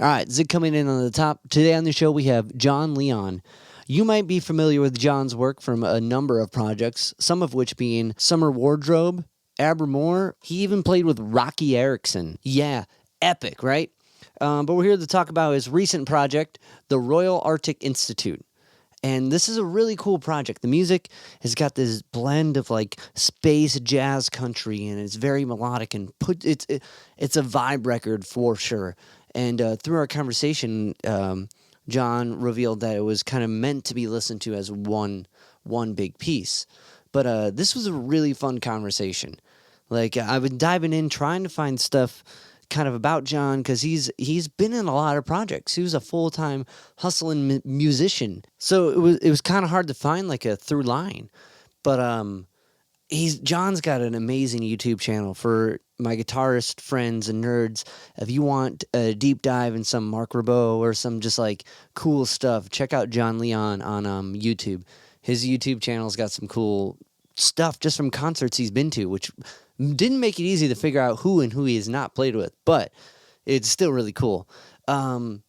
All right, Zig coming in on the top. Today on the show, we have John Leon. You might be familiar with John's work from a number of projects, some of which being Summer Wardrobe, Abra Moore. He even played with Roky Erickson. Yeah, epic, right? But we're here to talk about his recent project, the Royal Arctic Institute. And this is a really cool project. The music has got this blend of like space jazz country, and it's very melodic and it's a vibe record for sure. And through our conversation, John revealed that it was kind of meant to be listened to as one big piece. But this was a really fun conversation. Like I've been diving in, trying to find stuff kind of about John, because he's been in a lot of projects. He was a full-time hustling musician, so it was kind of hard to find like a through line. But John's got an amazing YouTube channel for my guitarist friends and nerds. If you want a deep dive in some Mark Ribot or some just like cool stuff, check out John Leon on YouTube. His YouTube channel's got some cool stuff just from concerts he's been to, which didn't make it easy to figure out who he has not played with, but it's still really cool. And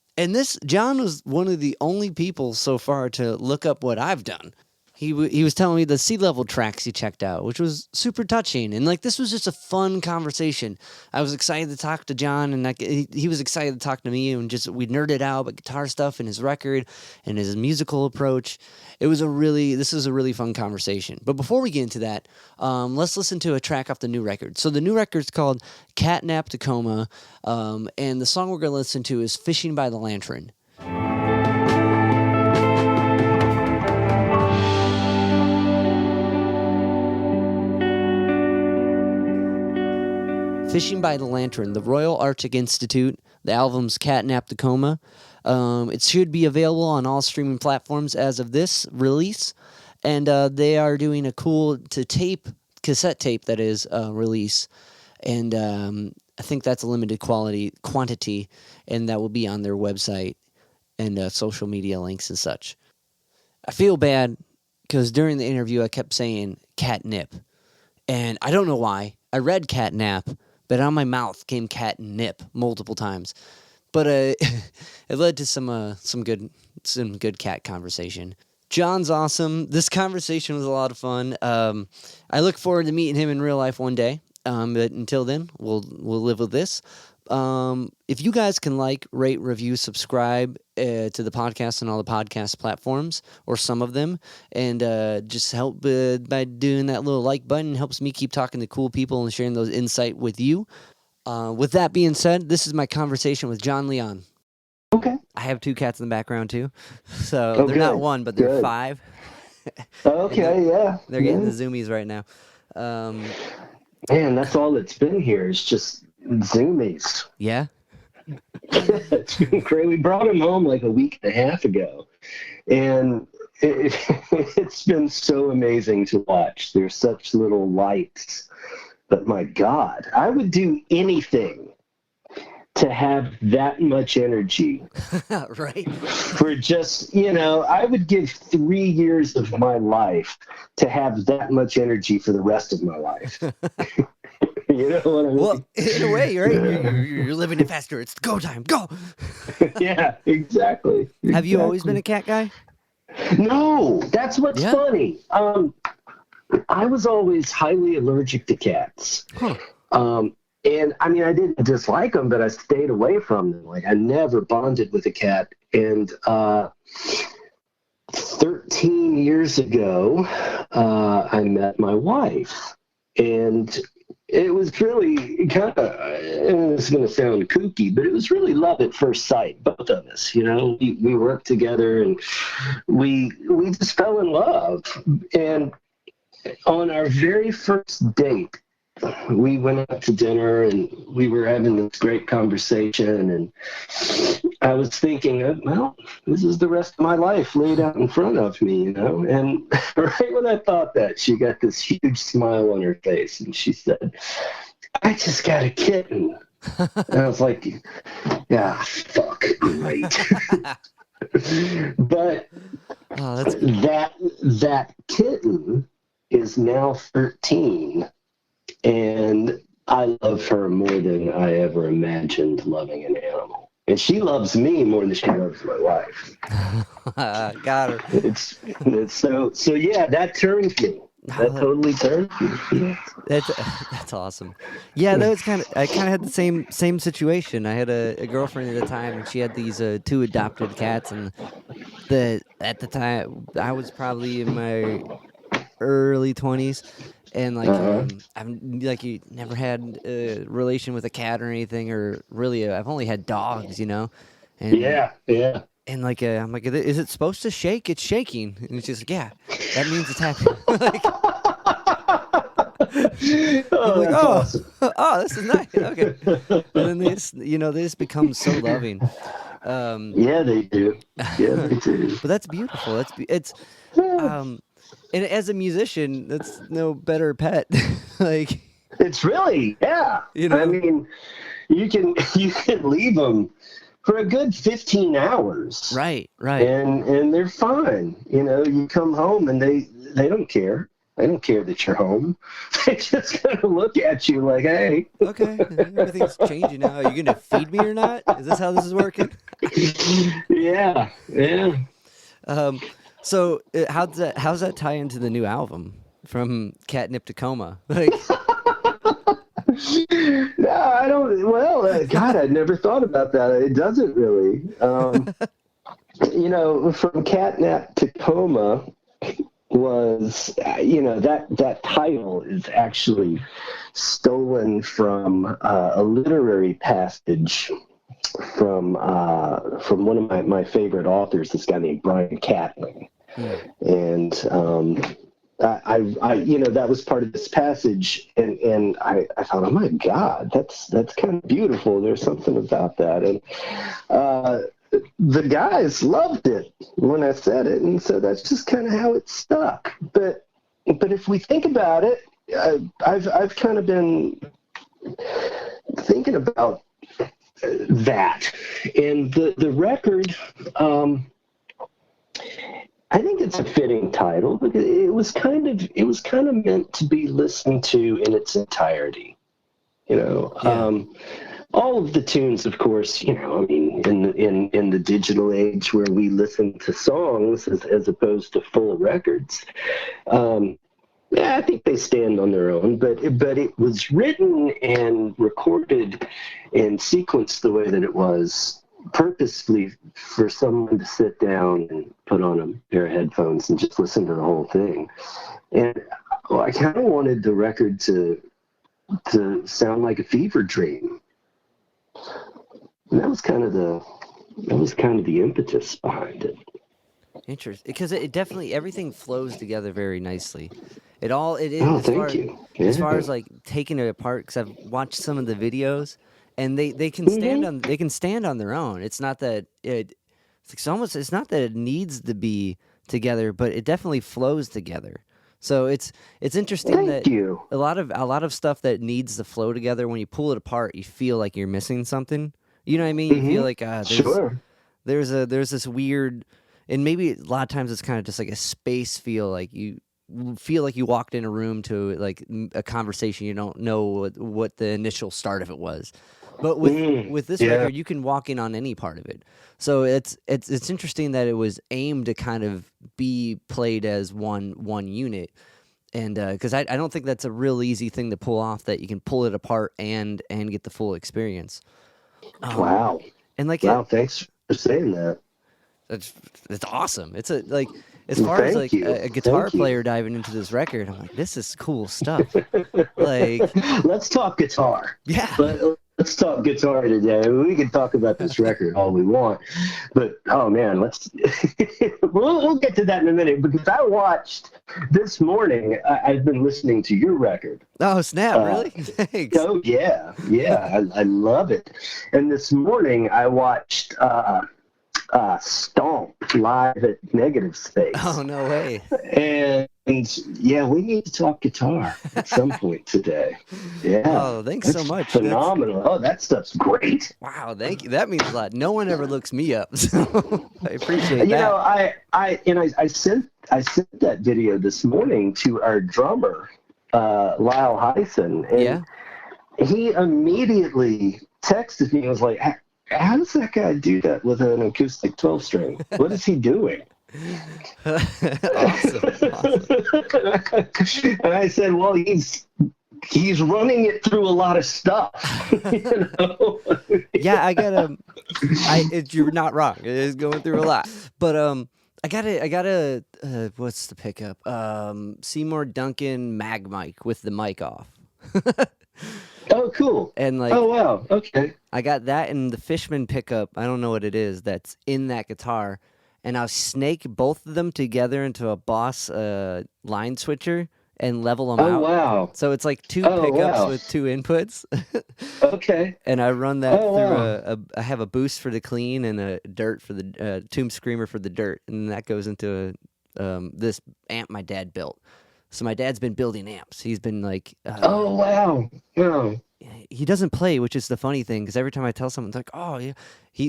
John was one of the only people so far to look up what I've done. He was telling me the Sea Level tracks he checked out, which was super touching. And like, this was just a fun conversation. I was excited to talk to John, and he was excited to talk to me, and just we nerded out about guitar stuff and his record and his musical approach. This was a really fun conversation. But before we get into that, let's listen to a track off the new record. So the new record's called Catnap Tacoma, and the song we're going to listen to is Fishing by the Lantern. Fishing by the Lantern, the Royal Arctic Institute, the album's Catnap Tacoma. It should be available on all streaming platforms as of this release, and they are doing a cool cassette tape that is release, and I think that's a limited quantity, and that will be on their website and social media links and such. I feel bad because during the interview I kept saying catnip, and I don't know why. I read catnap, but on my mouth came catnip multiple times. But it led to some good cat conversation. John's awesome. This conversation was a lot of fun. I look forward to meeting him in real life one day. But until then, we'll live with this. If you guys can like, rate, review, subscribe to the podcast on all the podcast platforms, or some of them, and just help by doing that little like button, helps me keep talking to cool people and sharing those insight with you. With that being said, this is my conversation with John Leon. Okay. I have 2 cats in the background too, so they're not 1, but they're 5. Okay, yeah. They're getting the zoomies right now. Man, that's all it's been here is just zoomies. Yeah? It's been great. We brought him home like a week and a half ago, and it's been so amazing to watch. They're such little lights, but my God, I would do anything to have that much energy. Right. For just, I would give 3 years of my life to have that much energy for the rest of my life. You know what I mean? Well, in a way, right? You're living it faster. It's go time. Go. Yeah, exactly. Have you always been a cat guy? No, that's what's funny. I was always highly allergic to cats. Huh. And I mean, I didn't dislike them, but I stayed away from them. Like, I never bonded with a cat. And 13 years ago, I met my wife. And it was really kind of, it's going to sound kooky, but it was really love at first sight, both of us. We worked together, and we just fell in love. And on our very first date, we went out to dinner, and we were having this great conversation, and I was thinking, well, this is the rest of my life laid out in front of me, And right when I thought that, she got this huge smile on her face, and she said, I just got a kitten. And I was like, yeah, fuck, great. But that kitten is now 13. And I love her more than I ever imagined loving an animal. And she loves me more than she loves my wife. Got her. It's so yeah, that turns me. That totally turns me. That's awesome. Yeah, that was I kind of had the same situation. I had a girlfriend at the time, and she had these two adopted cats, and at the time I was probably in my early 20s, and I've you never had a relation with a cat or anything, or really I've only had dogs, and Yeah. and I'm like, is it supposed to shake? It's shaking, and it's just like, yeah, that means it's happening. Like, I'm like, That's awesome. oh, this is nice. Okay, and then they just become so loving. Yeah, they do. Yeah, they do. But that's beautiful. And as a musician, that's no better pet. Like, It's really, yeah. I mean, you can leave them for a good 15 hours. Right. And they're fine. You come home and they don't care. They don't care that you're home. They just kind of look at you like, hey. Okay, everything's changing now. Are you going to feed me or not? Is this how this is working? Yeah. So how's that tie into the new album from Catnip to Coma? Like, no, I don't. Well, God, I never thought about that. It doesn't really. From Catnip to Coma was, that title is actually stolen from a literary passage from one of my favorite authors, this guy named Brian Catlin. And that was part of this passage, and I thought, oh my God, that's kind of beautiful. There's something about that, and the guys loved it when I said it, and so that's just kind of how it stuck. But if we think about it, I've kind of been thinking about that, and the record. I think it's a fitting title because it was kind of meant to be listened to in its entirety. All of the tunes, of course, in the digital age where we listen to songs as opposed to full records, I think they stand on their own. But it was written and recorded and sequenced the way that it was, purposely for someone to sit down and put on a pair of headphones and just listen to the whole thing. And I kind of wanted the record to sound like a fever dream. And that was kind of the impetus behind it. Interesting, because it definitely, everything flows together very nicely. It is. Oh, thank you. Yeah. As far as like taking it apart, because I've watched some of the videos, and they can stand on their own. It's not that it's not that it needs to be together, but it definitely flows together. So it's interesting a lot of stuff that needs to flow together, when you pull it apart, you feel like you're missing something. You know what I mean? You feel like there's this weird, and maybe a lot of times it's kind of just like a space feel, like you feel like you walked in a room to like a conversation, you don't know what the initial start of it was. But with this record, you can walk in on any part of it. So it's interesting that it was aimed to kind of be played as one unit, and because I don't think that's a real easy thing to pull off, that you can pull it apart and get the full experience. Wow! And thanks for saying that. That's awesome. It's as far as like a guitar player diving into this record, I'm like, this is cool stuff. Like, let's talk guitar. Yeah. Let's talk guitar today. We can talk about this record all we want, but oh man, we'll get to that in a minute, because I watched this morning. I've been listening to your record. Oh snap! Really? Thanks. Oh yeah. I love it. And this morning I watched Stomp live at Negative Space. Oh no way! And yeah, we need to talk guitar at some point today. Yeah. Oh, thanks so much. Phenomenal. That stuff's great. Wow, thank you. That means a lot. No one ever looks me up, so I appreciate that. I sent that video this morning to our drummer, Lyle Hysen, and he immediately texted me and was like, how does that guy do that with an acoustic 12-string? What is he doing? Awesome. And I said, well, he's running it through a lot of stuff. You know? Yeah, you're not wrong. It is going through a lot. But I got a what's the pickup? Seymour Duncan mag mic with the mic off. Oh, cool. And like, oh, wow. Okay. I got that and the Fishman pickup. I don't know what it is that's in that guitar. And I'll snake both of them together into a Boss line switcher and level them out. Oh, wow. So it's like two pickups with two inputs. Okay. And I run that through I have a boost for the clean and a dirt for the Tomb Screamer for the dirt. And that goes into this amp my dad built. So my dad's been building amps. He's been like... oh, wow. Wow. He doesn't play, which is the funny thing, because every time I tell someone, it's like, oh, yeah.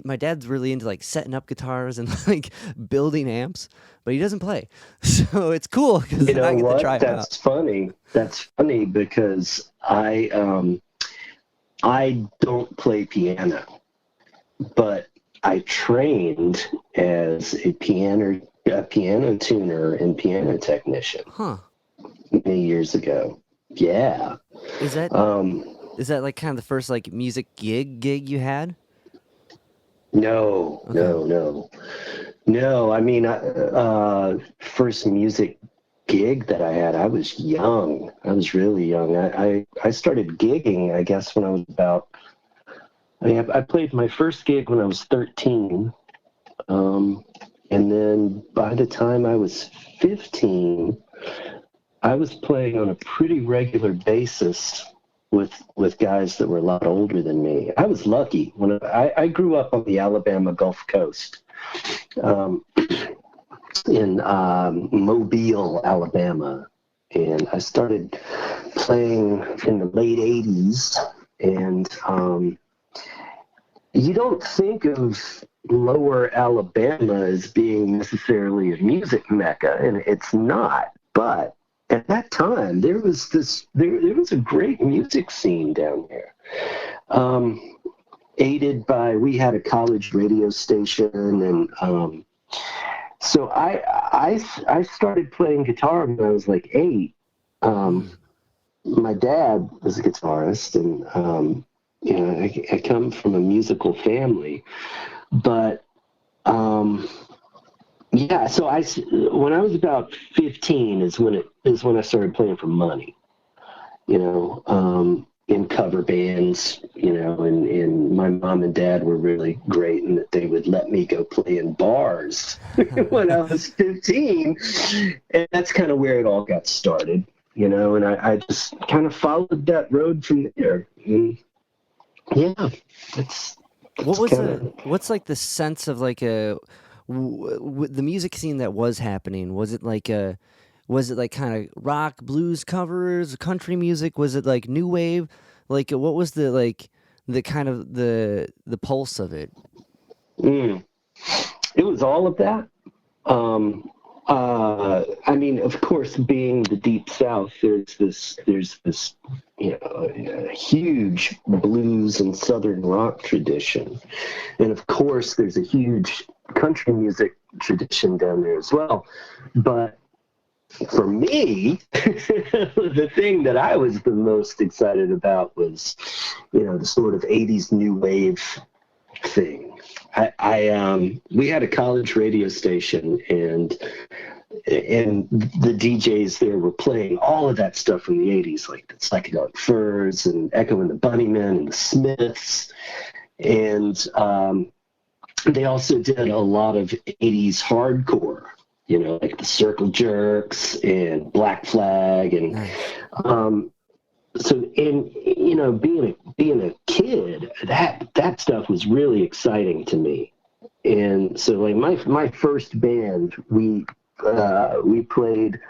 My dad's really into like setting up guitars and like building amps, but he doesn't play. So it's cool because I get to try it out. That's funny. That's funny because I don't play piano, but I trained as a piano tuner and piano technician. Huh. Many years ago. Yeah. Is that like kind of the first like music gig you had? No, Okay. no. I mean, first music gig that I had, I was young. I was really young. I started gigging, I guess, when I was about... I played my first gig when I was 13. And then by the time I was 15... I was playing on a pretty regular basis with guys that were a lot older than me. I was lucky. When I grew up on the Alabama Gulf Coast, in Mobile, Alabama, and I started playing in the late 80s. And you don't think of Lower Alabama as being necessarily a music mecca, and it's not, but at that time, there was a great music scene down there, aided by, we had a college radio station, and so I started playing guitar when I was like 8. My dad was a guitarist, and I come from a musical family, but yeah, so when I was about 15 is when I started playing for money, in cover bands, and my mom and dad were really great in that they would let me go play in bars when I was 15, and that's kind of where it all got started, and I just kind of followed that road from there, and yeah, what's like the sense of like the music scene that was happening? Was it like kind of rock, blues covers, country music? Was it like new wave? Like what was the kind of the pulse of it? It was all of that. I mean, of course, being the Deep South, there's this huge blues and Southern rock tradition, and of course, there's a huge country music tradition down there as well. But for me, the thing that I was the most excited about was, the sort of 80s new wave thing. We had a college radio station, and the DJs there were playing all of that stuff from the 80s, like the Psychedelic Furs and Echo and the Bunnymen and the Smiths. And they also did a lot of 80s hardcore, like the Circle Jerks and Black Flag. And being a kid, that stuff was really exciting to me. And so like my first band, we played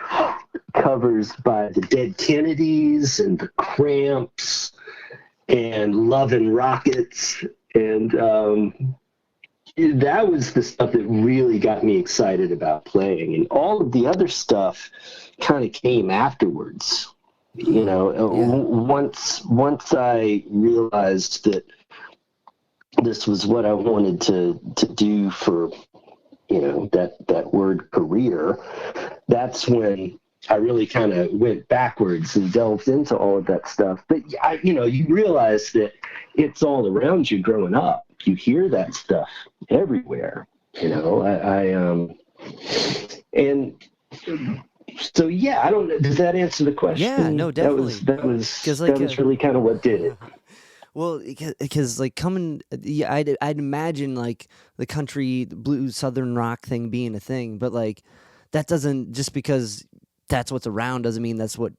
covers by the Dead Kennedys and the Cramps and Love and Rockets, and that was the stuff that really got me excited about playing. And all of the other stuff kind of came afterwards. Once I realized that this was what I wanted to do for, that word career, that's when I really kind of went backwards and delved into all of that stuff. But you realize that it's all around you growing up. You hear that stuff everywhere. And so yeah, I don't. Does that answer the question? Yeah, no, definitely. That was really kind of what did it. Well, because like I'd imagine like the country blues southern rock thing being a thing, but like that doesn't, just because that's what's around doesn't mean that's what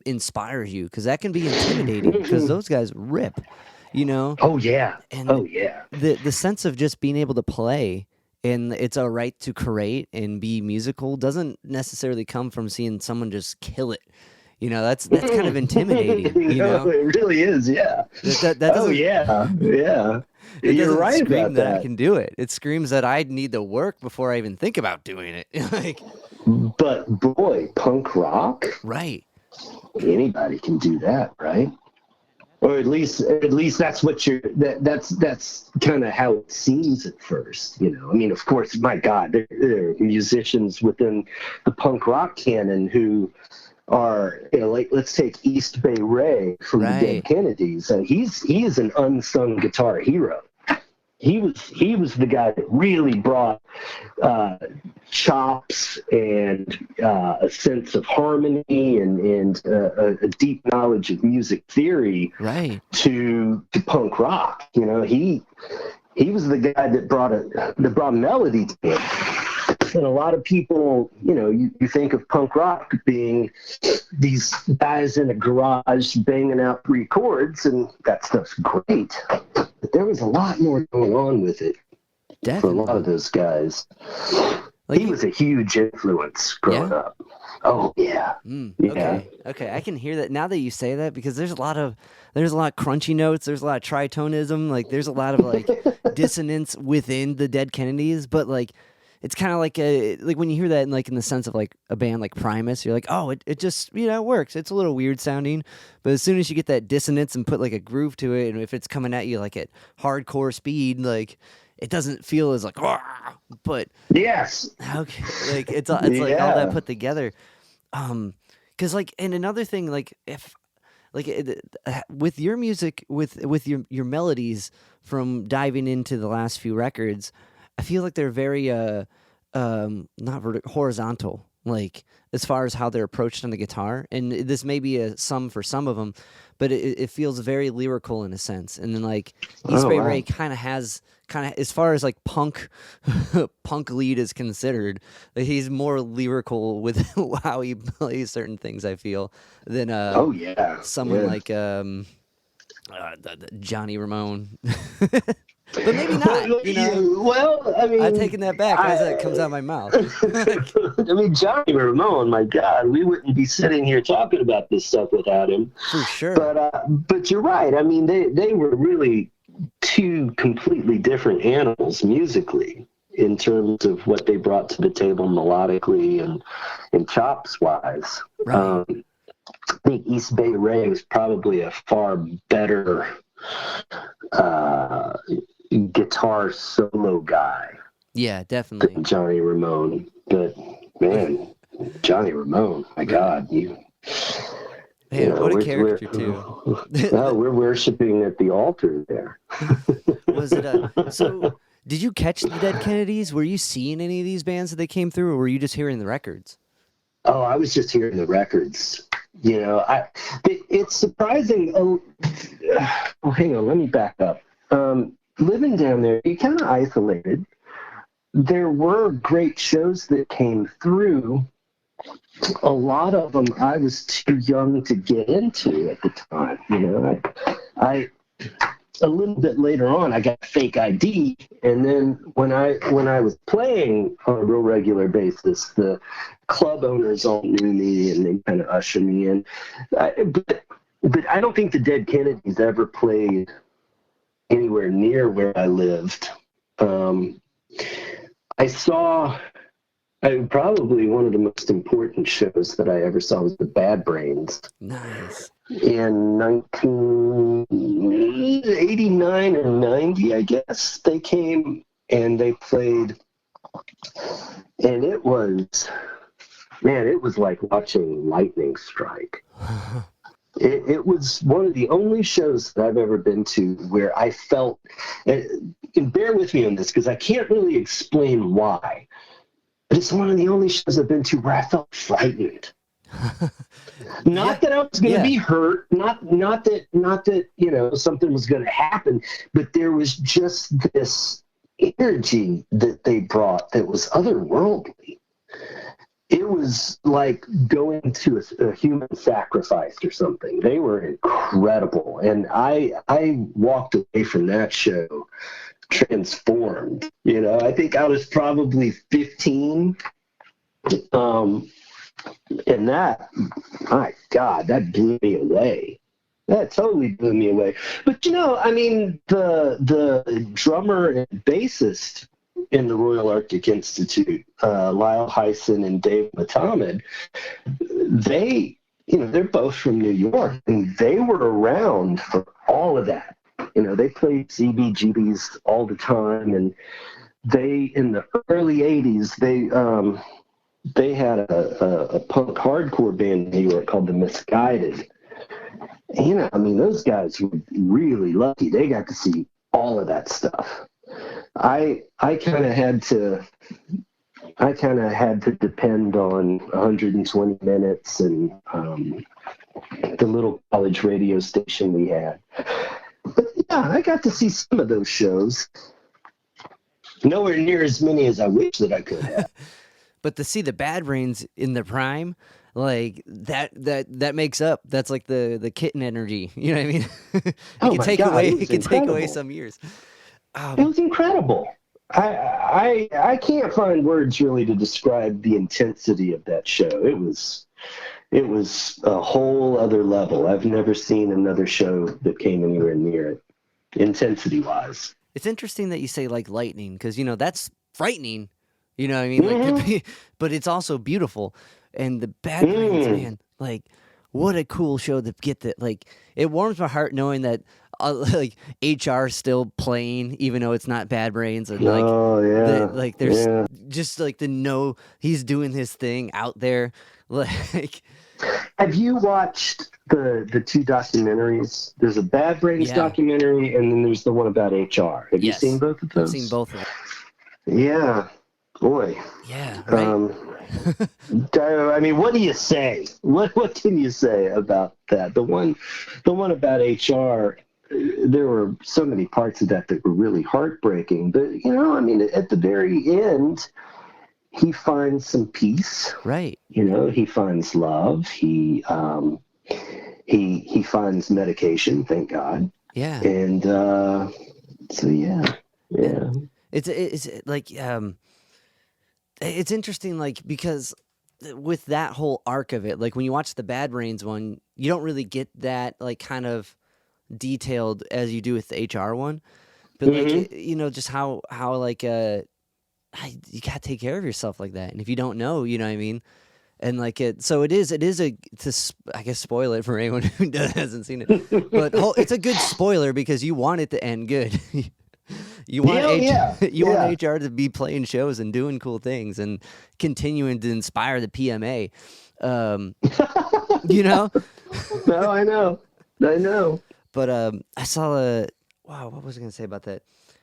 inspires you, because that can be intimidating because those guys rip, Oh yeah. and Oh yeah. the sense of just being able to play and it's all right to create and be musical doesn't necessarily come from seeing someone just kill it. That's kind of intimidating. It really is. Yeah. That doesn't, oh yeah. Yeah. it You're doesn't right scream about that I that. can do it. It screams that I need to work before I even think about doing it. Like, But boy, punk rock, right. anybody can do that, right? Or at least that's what that's kind of how it seems at first. I mean, of course, my God, there are musicians within the punk rock canon who are, like, let's take East Bay Ray from the Dead Kennedys. He is an unsung guitar hero. He was the guy that really brought chops and a sense of harmony and a deep knowledge of music theory to punk rock. He was the guy that brought melody to it. And a lot of people, you think of punk rock being these guys in a garage banging out 3 chords, and that stuff's great. But there was a lot more going on with it. Definitely. For a lot of those guys. Like, he was a huge influence growing up. Oh yeah. Yeah. Okay, I can hear that now that you say that, because there's a lot of crunchy notes, there's a lot of tritonism, like there's a lot of like dissonance within the Dead Kennedys, but like it's kind of like when you hear that in the sense of like a band like Primus, you're like, oh, it just it works. It's a little weird sounding, but as soon as you get that dissonance and put like a groove to it, and if it's coming at you like at hardcore speed, like it doesn't feel as like, but yes, okay, like it's like all that put together. Because like, and another thing, like if like with your music, with your melodies from diving into the last few records, I feel like they're very not horizontal, like as far as how they're approached on the guitar. And this may be a sum for some of them, but it feels very lyrical in a sense. And then like East Bay Ray kind of as far as like punk lead is considered, he's more lyrical with how he plays certain things, I feel, than someone like Johnny Ramone. But maybe not, Well, I mean, I'm taking that back as that comes out of my mouth. I mean, Johnny Ramone, my God, we wouldn't be sitting here talking about this stuff without him. For sure. But you're right. I mean, they were really 2 completely different animals musically in terms of what they brought to the table melodically and chops wise. Right. I think East Bay Ray was probably a far better guitar solo guy. Yeah, definitely. Than Johnny Ramone. But man, Johnny Ramone, my God, what a character too. We're worshiping at the altar there. Was it so? Did you catch the Dead Kennedys? Were you seeing any of these bands that they came through, or were you just hearing the records? Oh, I was just hearing the records. It's surprising. Hang on, let me back up. Living down there, you kind of isolated. There were great shows that came through. A lot of them I was too young to get into at the time. I a little bit later on, I got fake ID, and then when I was playing on a real regular basis, the club owners all knew me and they kind of ushered me in. But I don't think the Dead Kennedys ever played anywhere near where I lived. I saw probably one of the most important shows that I ever saw was the Bad Brains. Nice. in 1989 or 90, I guess. They came and they played, and it was like watching lightning strike. It was one of the only shows that I've ever been to where I felt, and bear with me on this because I can't really explain why, but it's one of the only shows I've been to where I felt frightened. Not that I was going to be hurt, not that something was going to happen, but there was just this energy that they brought that was otherworldly. It was like going to a human sacrifice or something. They were incredible, and I walked away from that show transformed. I think I was probably 15. And that, my God, that blew me away. That totally blew me away. But the drummer and bassist in the Royal Arctic Institute, Lyle Hysen and Motamed, they're both from New York, and they were around for all of that. They played CBGBs all the time, and they, in the early 80s, they had a punk hardcore band in New York called The Misguided. Those guys were really lucky. They got to see all of that stuff. I kind of had to depend on 120 minutes and the little college radio station we had. But yeah, I got to see some of those shows. Nowhere near as many as I wish that I could have. But to see the Bad Brains in the prime, like that makes up. That's like the kitten energy. You know what I mean? It can take away some years. It was incredible. I can't find words really to describe the intensity of that show. It was a whole other level. I've never seen another show that came anywhere near it, intensity-wise. It's interesting that you say like lightning, because that's frightening. You know what I mean? Like, but it's also beautiful. And the Bad Brains, man, like, what a cool show to get that. Like, it warms my heart knowing that, like, HR still playing, even though it's not Bad Brains. And, like, there's just, like, to know he's doing his thing out there. Like, have you watched the two documentaries? There's a Bad Brains documentary, and then there's the one about HR. Have you seen both of those? I've seen both of them. Yeah. Boy. Yeah. Right. What do you say? What can you say about that? The one about HR, there were so many parts of that were really heartbreaking. But at the very end, he finds some peace. Right. He finds love. He finds medication. Thank God. Yeah. And so yeah. It's like it's interesting, like, because with that whole arc of it, like when you watch the Bad Brains one, you don't really get that like kind of detailed as you do with the HR one, but like just how like you gotta take care of yourself like that, and if you don't know, you know what I mean, and like it is I guess spoil it for anyone who hasn't seen it, but it's a good spoiler because you want it to end good. You want want HR to be playing shows and doing cool things and continuing to inspire the PMA. No, I know. But I saw what was I going to say about that?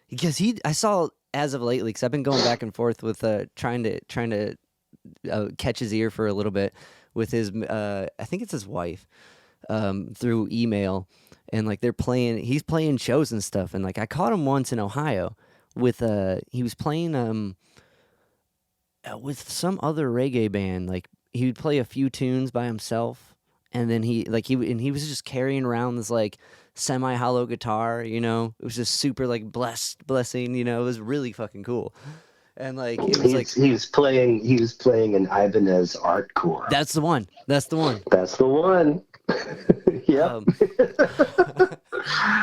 Because I saw as of lately, because I've been going back and forth with trying to catch his ear for a little bit with his I think it's his wife through email. And like he's playing shows and stuff. And like I caught him once in Ohio with he was playing with some other reggae band. Like he would play a few tunes by himself, and then he was just carrying around this like semi-hollow guitar. It was just super like blessing. It was really fucking cool. And like it was he was playing an Ibanez Artcore. That's the one. Yep.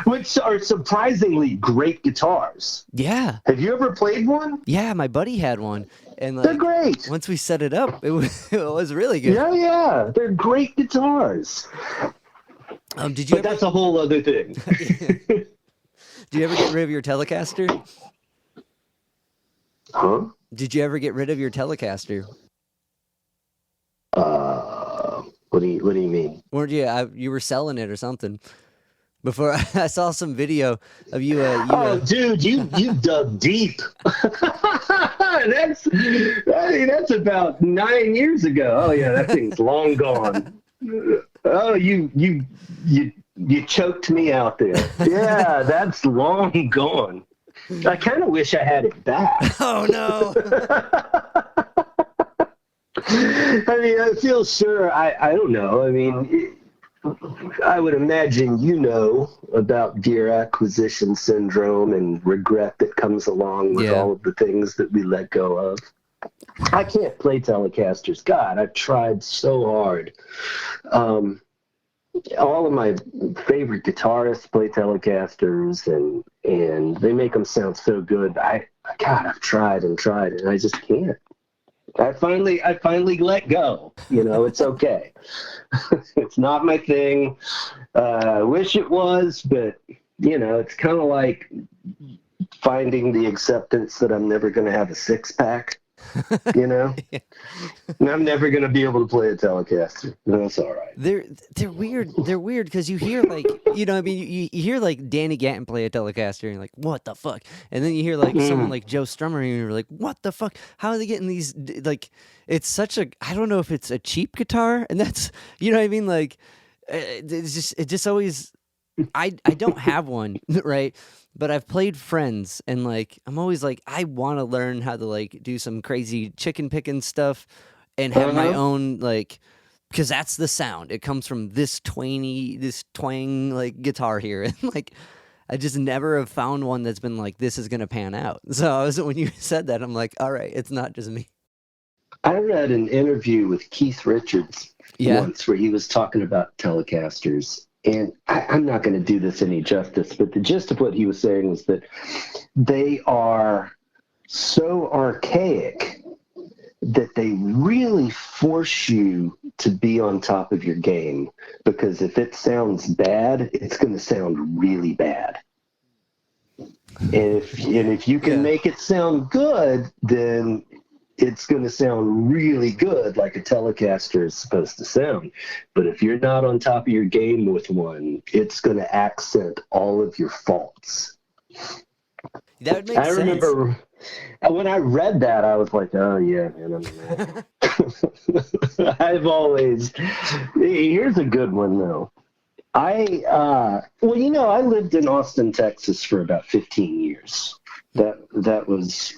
Which are surprisingly great guitars. Yeah. Have you ever played one? Yeah, my buddy had one. And like, they're great. Once we set it up, it was really good. Yeah. They're great guitars. Did you But ever? that's a whole other thing. Do you ever get rid of your Telecaster? Huh? Did you ever get rid of your Telecaster? What do you mean? Weren't you? You were selling it or something. Before I saw some video of you. Oh, dude, you dug deep. That's about 9 years ago. Oh yeah, that thing's long gone. Oh, you choked me out there. Yeah, that's long gone. I kind of wish I had it back. Oh no! I mean, I feel sure. I don't know. I mean, I would imagine you know about dear acquisition syndrome and regret that comes along with all of the things that we let go of. I can't play Telecasters. God, I've tried so hard. All of my favorite guitarists play Telecasters, and they make them sound so good. I've tried and tried, and I just can't. I finally let go. You know, it's okay. It's not my thing. I wish it was, but you know, it's kind of like finding the acceptance that I'm never going to have a six-pack. You know, and I'm never going to be able to play a Telecaster. That's all right. They're weird. They're weird because you hear like, you know, I mean, you hear like Danny Gatton play a Telecaster and you're like, what the fuck? And then you hear like someone like Joe Strummer and you're like, what the fuck? How are they getting these? Like, it's such a, I don't know if it's a cheap guitar, and that's, you know what I mean? Like, it just always, I don't have one, right? But I've played Friends, and like I'm always like, I want to learn how to like do some crazy chicken picking stuff and have my own, like, because that's the sound. It comes from this twang like guitar here, and like I just never have found one that's been like, this is gonna pan out. So when you said that, I'm like, all right, it's not just me. I read an interview with Keith Richards once where he was talking about Telecasters. And I'm not going to do this any justice, but the gist of what he was saying was that they are so archaic that they really force you to be on top of your game, because if it sounds bad, it's going to sound really bad. And if you can make it sound good, then it's going to sound really good, like a Telecaster is supposed to sound. But if you're not on top of your game with one, it's going to accent all of your faults. That would make sense. I remember when I read that, I was like, oh, yeah, man. I've always... Here's a good one, though. I lived in Austin, Texas for about 15 years. That was,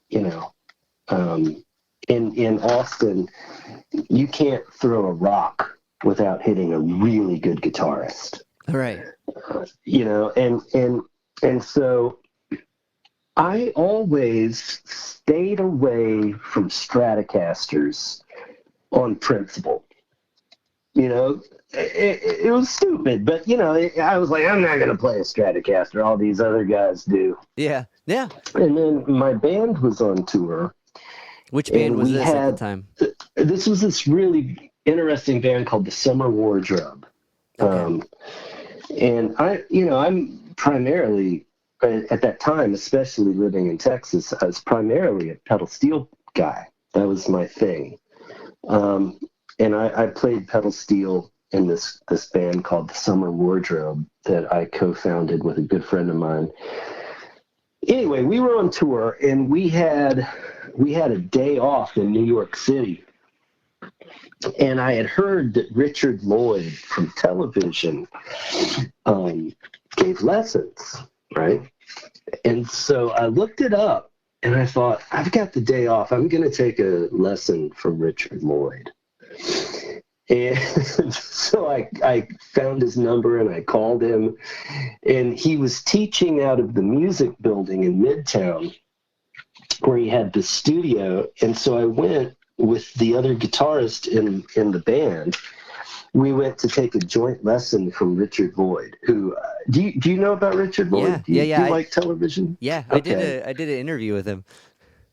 you know... in Austin, you can't throw a rock without hitting a really good guitarist. Right. You know, and so I always stayed away from Stratocasters on principle. You know, it was stupid, but, you know, I was like, I'm not going to play a Stratocaster. All these other guys do. Yeah. Yeah. And then my band was on tour. Which band was this at the time? This was this really interesting band called the Summer Wardrobe. Okay. And I'm primarily, at that time, especially living in Texas, I was primarily a pedal steel guy. That was my thing. And I played pedal steel in this band called the Summer Wardrobe that I co-founded with a good friend of mine. Anyway, we were on tour, and we had a day off in New York City. And I had heard that Richard Lloyd from television gave lessons, right? And so I looked it up, and I thought, I've got the day off. I'm going to take a lesson from Richard Lloyd. And so I found his number and I called him, and he was teaching out of the music building in Midtown where he had the studio. And so I went with the other guitarist in the band. We went to take a joint lesson from Richard Lloyd, who, do you know about Richard Lloyd? Yeah. Do you like television? Yeah. Okay. I did an interview with him.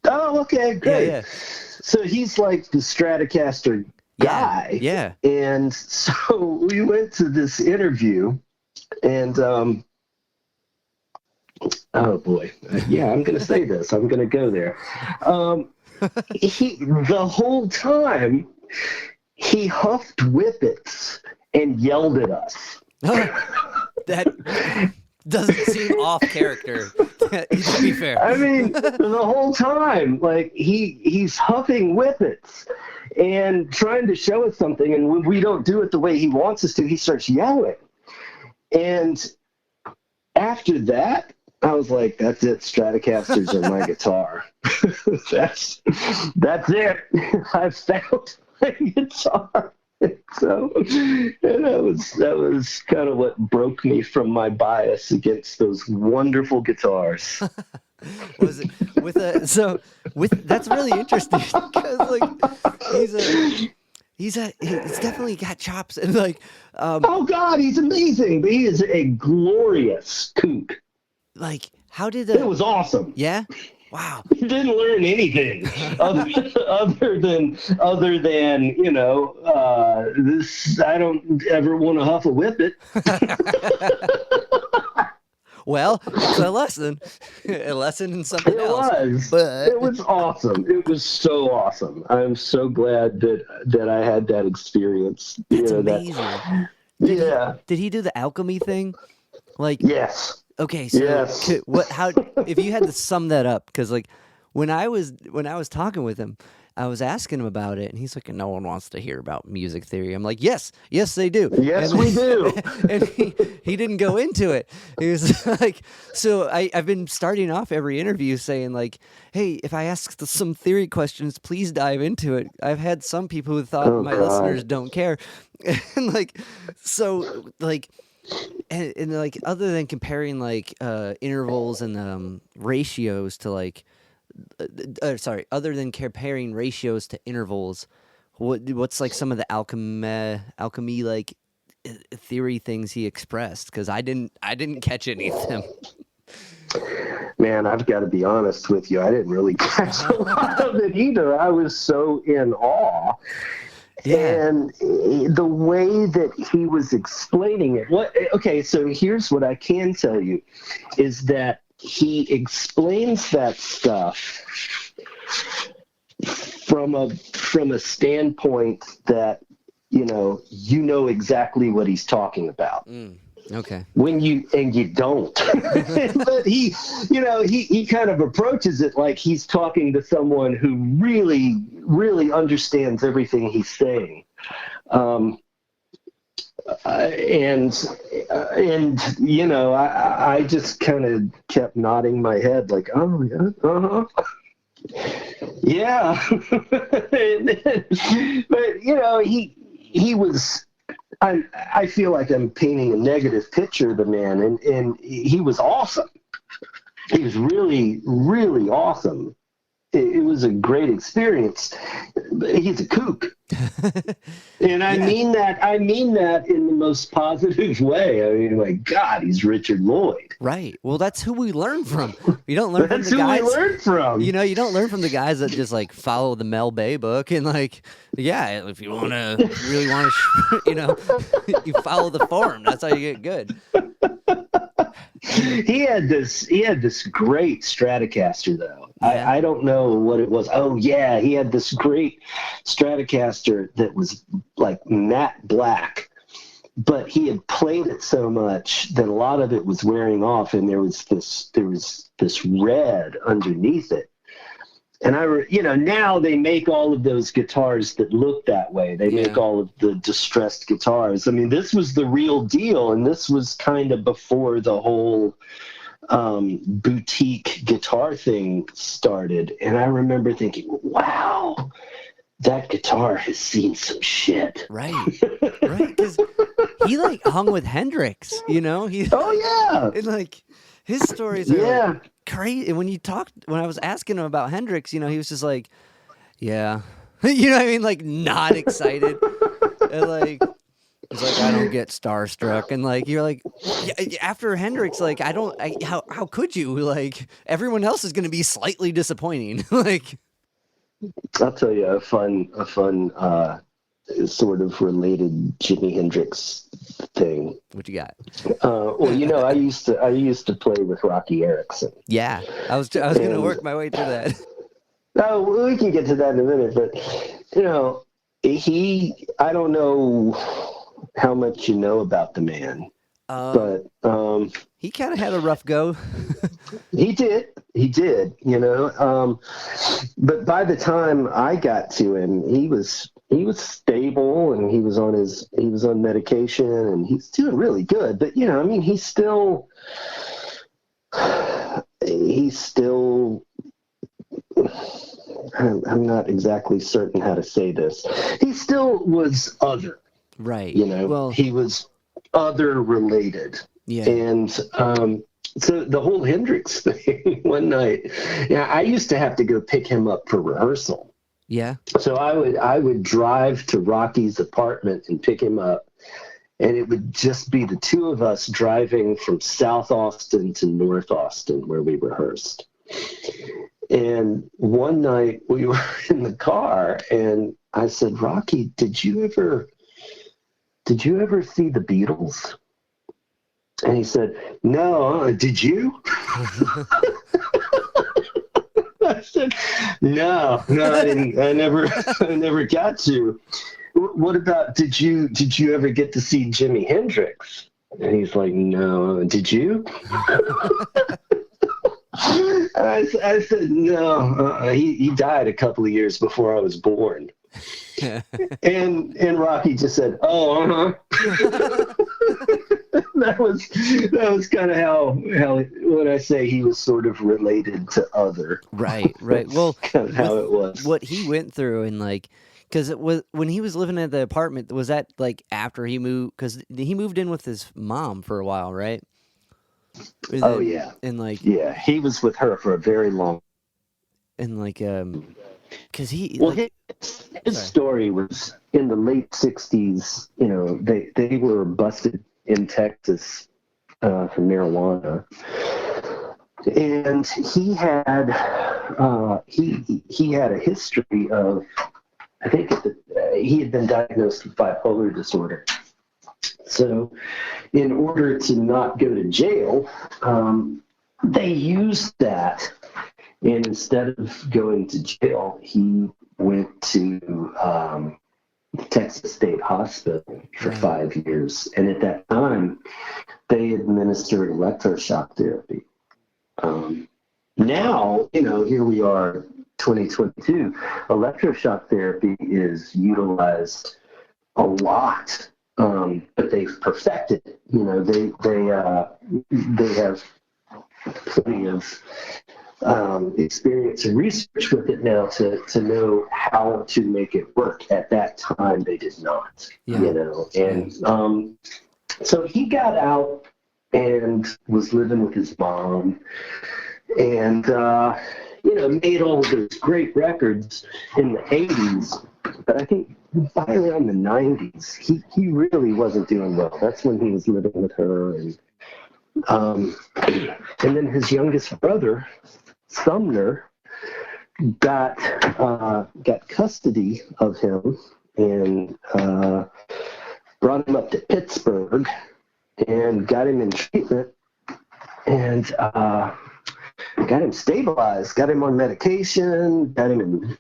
Oh, okay, great. Yeah. So he's like the Stratocaster guy. Yeah. And so we went to this interview, and oh boy, yeah, I'm going to say this. I'm going to go there. The whole time, he huffed whippets and yelled at us. That doesn't seem off character, to be fair. I mean, the whole time, like, he's huffing whippets and trying to show us something, and when we don't do it the way he wants us to, he starts yelling. And after that, I was like, that's it. Stratocasters are my guitar. That's it. I've found my guitar. So that was kind of what broke me from my bias against those wonderful guitars. Was it that's really interesting because like he's definitely got chops and like oh God, he's amazing. But he is a glorious kook. Like, how did it was awesome. Yeah. Wow. He didn't learn anything other than this. I don't ever want to huff a whippet. Well, it's a lesson in something else. It was awesome. It was so awesome. I'm so glad that I had that experience. That's amazing. Did he do the alchemy thing? Like, yes. Okay, so yes. How if you had to sum that up? Because like when I was talking with him, I was asking him about it, and he's like, "No one wants to hear about music theory." I'm like, "Yes, they do. Yes, we do." And he didn't go into it. He was like, "So I've been starting off every interview saying like, hey, if I ask some theory questions, please dive into it. I've had some people who thought my listeners don't care, and like, so like." And like, other than comparing like intervals and ratios to like, other than comparing ratios to intervals, what's like some of the alchemy like theory things he expressed? Because I didn't catch any of them. Man, I've got to be honest with you. I didn't really catch a lot of it either. I was so in awe. Yeah. And the way that he was explaining it. Okay, so here's what I can tell you is that he explains that stuff from a standpoint that you know exactly what he's talking about. Okay. When you don't, but he kind of approaches it like he's talking to someone who really, really understands everything he's saying. I just kind of kept nodding my head like, oh yeah, yeah. But he was. I feel like I'm painting a negative picture of the man, and he was awesome. He was really, really awesome. It was a great experience. He's a kook. And I mean that in the most positive way. I mean, like, God, he's Richard Lloyd. Right. Well, that's who we learn from. You don't learn from the guys. That's who we learn from. You don't learn from the guys that just like follow the Mel Bay book and like, yeah, if you really want to, you follow the form. That's how you get good. He had this great Stratocaster though. Yeah. I don't know what it was. Oh yeah, he had this great Stratocaster that was like matte black, but he had played it so much that a lot of it was wearing off, and there was this red underneath it. And now they make all of those guitars that look that way. They make all of the distressed guitars. I mean, this was the real deal, and this was kind of before the whole boutique guitar thing started. And I remember thinking, wow, that guitar has seen some shit. Right. Because he like hung with Hendrix, Oh yeah. And like his stories are like, crazy. And when I was asking him about Hendrix, he was just like, yeah. You know what I mean? Like, not excited. And like, it's like, I don't get starstruck. And like, you're like, after Hendrix, like, how could you? Like, everyone else is going to be slightly disappointing. Like, I'll tell you a fun sort of related Jimi Hendrix thing. What you got? Well, I used to play with Roky Erickson. Yeah, I was going to work my way through that. Oh, we can get to that in a minute, but I don't know how much you know about the man, but he kind of had a rough go. he did, but by the time I got to him, he was stable, and he was on medication, and he's doing really good. But he's still I'm not exactly certain how to say this. He still was other. Right. Well, he was other related. Yeah. And so the whole Hendrix thing one night, I used to have to go pick him up for rehearsal. Yeah. So I would drive to Rocky's apartment and pick him up, and it would just be the two of us driving from South Austin to North Austin where we rehearsed. And one night we were in the car, and I said, Roky, did you ever see the Beatles? And he said, no. Did you? I said, no, I didn't. I never got to. What about, did you ever get to see Jimi Hendrix? And he's like, no. Did you? I said, no. He died a couple of years before I was born. and Roky just said, oh, that was kind of how when I say he was sort of related to other. Right. Well, kind of how it was. What he went through, and because it was when he was living at the apartment, was that after he moved? Because he moved in with his mom for a while, right? Oh yeah, and he was with her for a very long. And because his story was in the late '60s. They were busted in Texas for marijuana, and he had a history of, I think he had been diagnosed with bipolar disorder. So in order to not go to jail, they used that. And instead of going to jail, he went to Texas State Hospital for 5 years. And at that time, they administered electroshock therapy. Now, here we are, 2022. Electroshock therapy is utilized a lot. But they've perfected it. They have plenty of experience and research with it now to know how to make it work. At that time, they did not. And so he got out and was living with his mom, and made all of those great records in the 80s. But I think by around the 90s, he really wasn't doing well. That's when he was living with her, and then his youngest brother, Sumner, got custody of him and brought him up to Pittsburgh and got him in treatment and got him stabilized, got him on medication, got him in.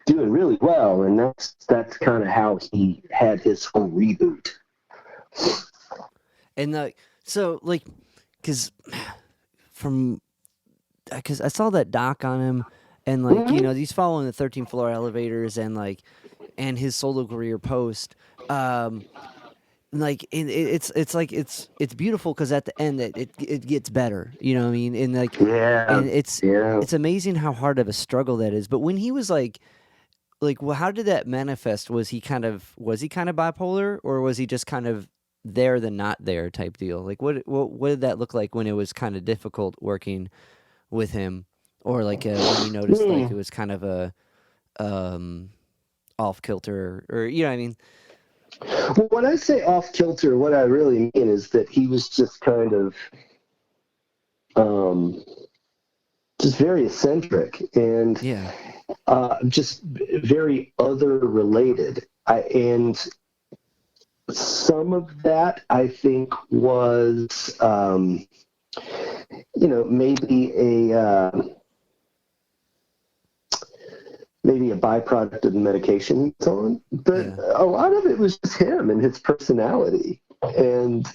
Doing really well, and that's kind of how he had his whole reboot. And because I saw that doc on him, and he's following the 13th floor elevators, and his solo career post. It's beautiful because at the end it gets better. You know what I mean? And and it's amazing how hard of a struggle that is. But when he was well, how did that manifest? Was he kind of bipolar, or was he just kind of there than not there type deal? What did that look like when it was kind of difficult working with him, or when you noticed it was kind of a off kilter, or you know what I mean? Well, when I say off kilter, what I really mean is that he was just kind of just very eccentric and just very other related. And some of that, I think, was, maybe a byproduct of the medication he's on, but a lot of it was just him and his personality. And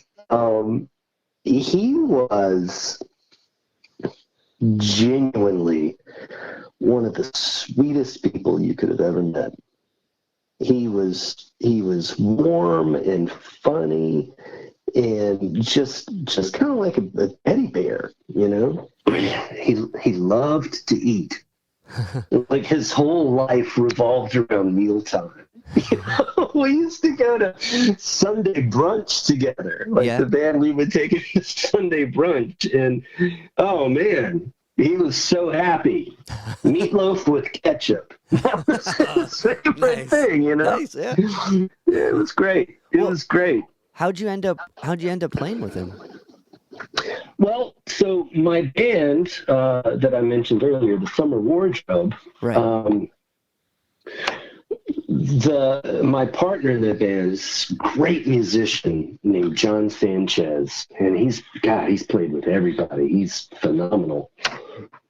he was genuinely one of the sweetest people you could have ever met. He was warm and funny and just kind of like a teddy bear, you know. He loved to eat. Like his whole life revolved around mealtime. You know? We used to go to Sunday brunch together. Like the band, we would take it to Sunday brunch, and oh man, he was so happy. Meatloaf with ketchup. That was his favorite thing, you know. Nice, yeah. Yeah, it was great. It was great. How'd you end up playing with him? Well, so my band that I mentioned earlier, the Summer Wardrobe, right. My partner in that band is a great musician named John Sanchez, and he's played with everybody. He's phenomenal.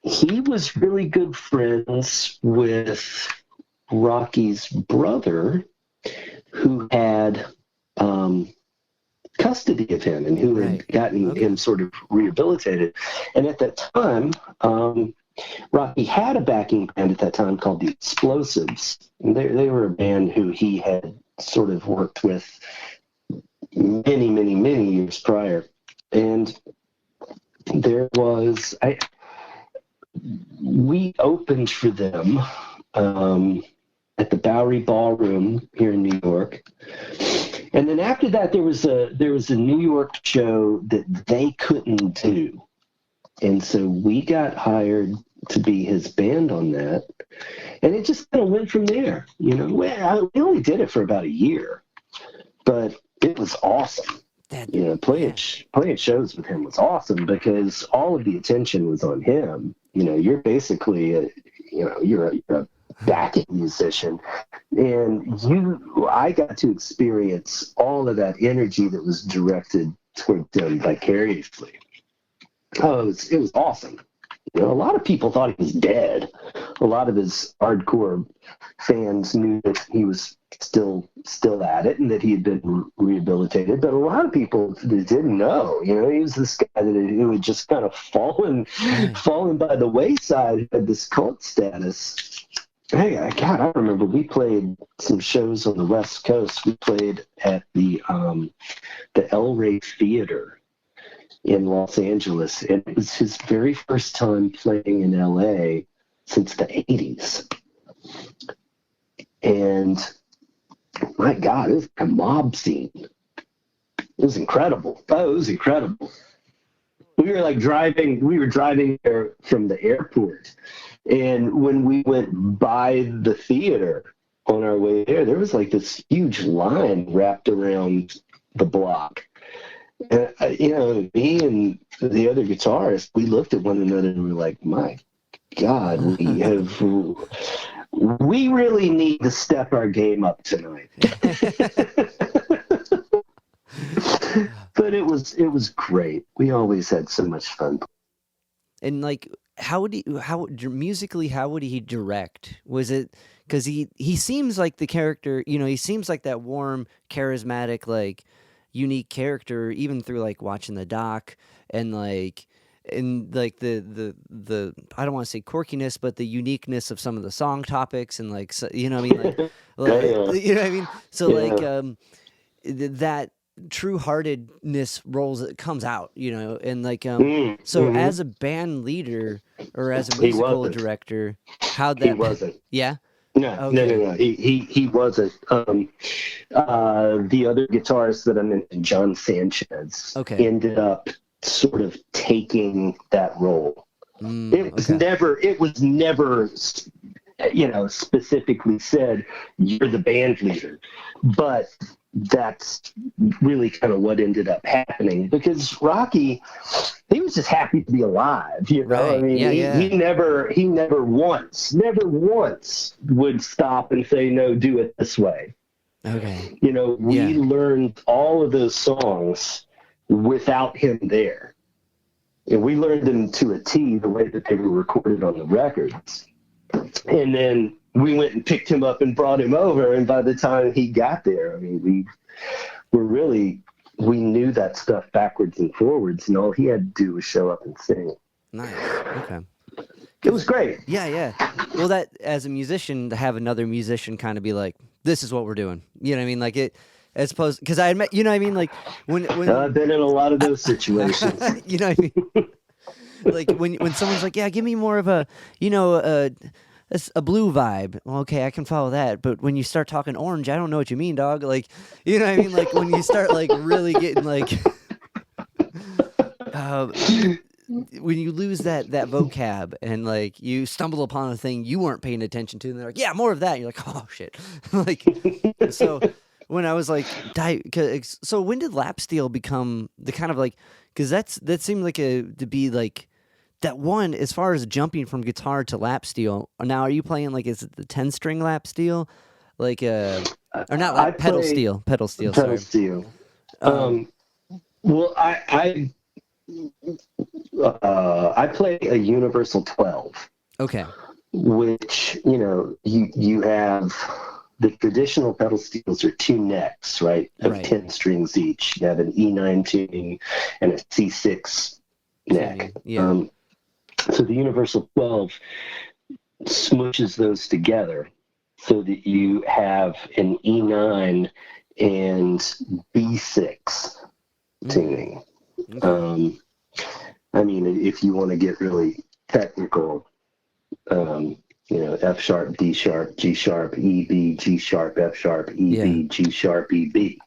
He was really good friends with Rocky's brother, who had custody of him and who had gotten him sort of rehabilitated. And at that time, Roky had a backing band at that time called the Explosives. And they were a band who he had sort of worked with many, many, many years prior. And there was, we opened for them at the Bowery Ballroom here in New York. And then after that, there was a New York show that they couldn't do. And so we got hired to be his band on that. And it just kind of went from there. You know, we only did it for about a year, but it was awesome. Playing shows with him was awesome because all of the attention was on him. You know, you're basically you're a backing musician, and I got to experience all of that energy that was directed toward them vicariously. Oh, it was awesome. You know, a lot of people thought he was dead. A lot of his hardcore fans knew that he was still at it and that he had been rehabilitated, but a lot of people didn't know. You know, he was this guy who had just kind of fallen by the wayside, had this cult status. Hey, God, I remember we played some shows on the West Coast. We played at the El Rey Theater in Los Angeles, and it was his very first time playing in L.A. since the 80s. And my God, it was a mob scene. It was incredible. Oh, it was incredible. We were driving there from the airport, and when we went by the theater on our way there was like this huge line wrapped around the block. And, me and the other guitarist, we looked at one another and we were like, my God, we really need to step our game up tonight. But it was great. We always had so much fun. And like, musically, how would he direct? Was it, because he seems like the character, he seems like that warm, charismatic, like unique character, even through like watching the doc and like the I don't want to say quirkiness, but the uniqueness of some of the song topics and like, so, you know what I mean? Like, you know what I mean? So like that true-heartedness comes out, and like as a band leader or as a musical director, how'd that? He wasn't. Yeah. No, okay. no. He wasn't. The other guitarist that I mentioned, John Sanchez, ended up sort of taking that role. It was never, specifically said you're the band leader, but that's really kind of what ended up happening because Roky, he was just happy to be alive, Right. I mean, he never once would stop and say, no, do it this way. Okay. You know, we learned all of those songs without him there. And we learned them to a T the way that they were recorded on the records. And then we went and picked him up and brought him over. And by the time he got there, I mean, we knew that stuff backwards and forwards, and all he had to do was show up and sing. Nice. Okay. It was great. Yeah. Well, that as a musician, to have another musician kind of be like, "This is what we're doing." You know what I mean? Like it, as opposed, because I admit, you know what I mean? Like when I've been in a lot of those situations. You know what I mean? Like when someone's like, "Yeah, give me more of a, you know, a blue vibe." Well, okay, I can follow that. But when you start talking orange, I don't know what you mean, dog. Like, you know what I mean? Like when you start like really getting like, when you lose that vocab and like you stumble upon a thing you weren't paying attention to, and they're like, "Yeah, more of that." And you're like, "Oh shit!" Like, so when I was like, so when did lap steel become the kind of like, because that seemed like to be like that one as far as jumping from guitar to lap steel. Now, are you playing like, is it the 10-string lap steel, like or not lap, pedal steel? Pedal steel. Well, I play a universal 12. Okay. Which, you know, you have the traditional pedal steels are 2 necks, right, of 10 strings each. You have an E9 tuning and a C6 neck. Yeah. So the universal 12 smooshes those together so that you have an E9 and B6 tuning. Okay. I mean, if you want to get really technical, you know, F sharp, D sharp, G sharp, E B, G sharp, F sharp, E B, G sharp, E B.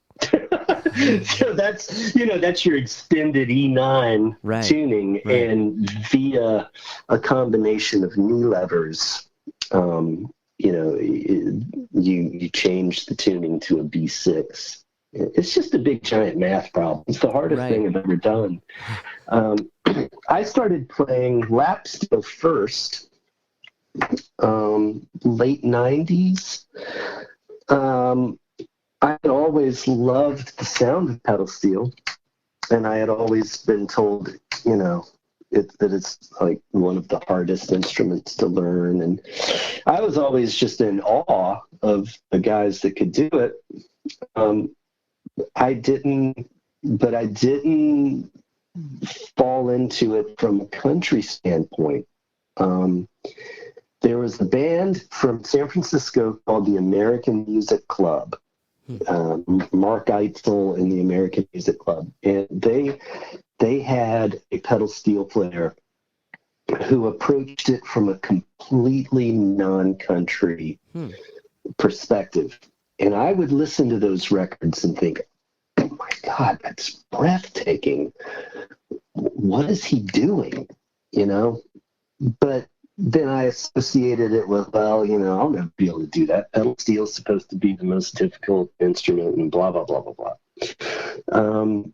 So that's, you know, that's your extended E9 tuning, and via a combination of knee levers, you know, you change the tuning to a B6. It's just a big giant math problem. It's the hardest thing I've ever done. I started playing lap steel first, late 90s. I had always loved the sound of pedal steel, and I had always been told, you know, that it's like one of the hardest instruments to learn. And I was always just in awe of the guys that could do it. I didn't fall into it from a country standpoint. There was a band from San Francisco called the American Music Club, Mark Eitzel and the American Music Club, and they had a pedal steel player who approached it from a completely non-country perspective. And I would listen to those records and think, "Oh my God, that's breathtaking. What is he doing?" You know? But then I associated it with, well, you know, I'll never be able to do that. Pedal steel is supposed to be the most difficult instrument, and blah, blah, blah, blah, blah. And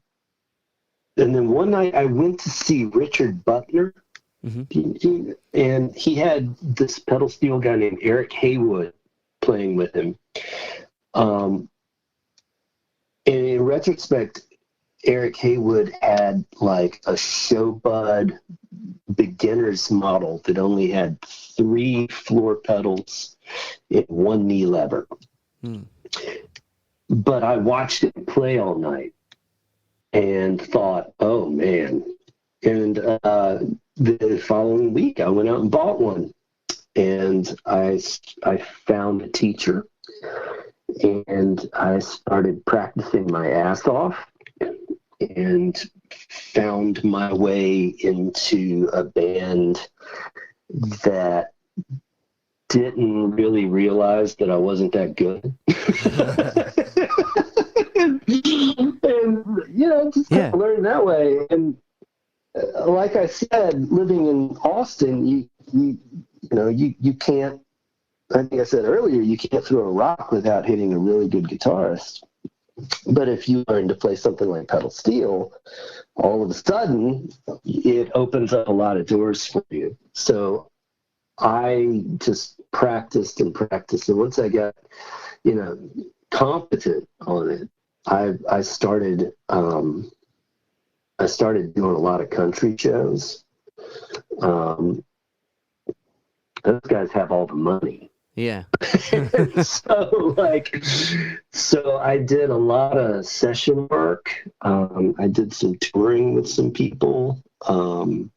then one night I went to see Richard Buckner, and he had this pedal steel guy named Eric Haywood playing with him. And in retrospect, Eric Haywood had like a Showbud beginner's model that only had 3 floor pedals and 1 knee lever. But I watched him play all night and thought, oh man. And the following week I went out and bought one, and I found a teacher, and I started practicing my ass off and found my way into a band that didn't really realize that I wasn't that good. And you know, just kind of learned that way. And like I said, living in Austin, you know, you can't, I think I said earlier, you can't throw a rock without hitting a really good guitarist. But if you learn to play something like pedal steel, all of a sudden it opens up a lot of doors for you. So I just practiced and practiced. And once I got, you know, competent on it, I started doing a lot of country shows. Those guys have all the money. Yeah. so I did a lot of session work. I did some touring with some people. And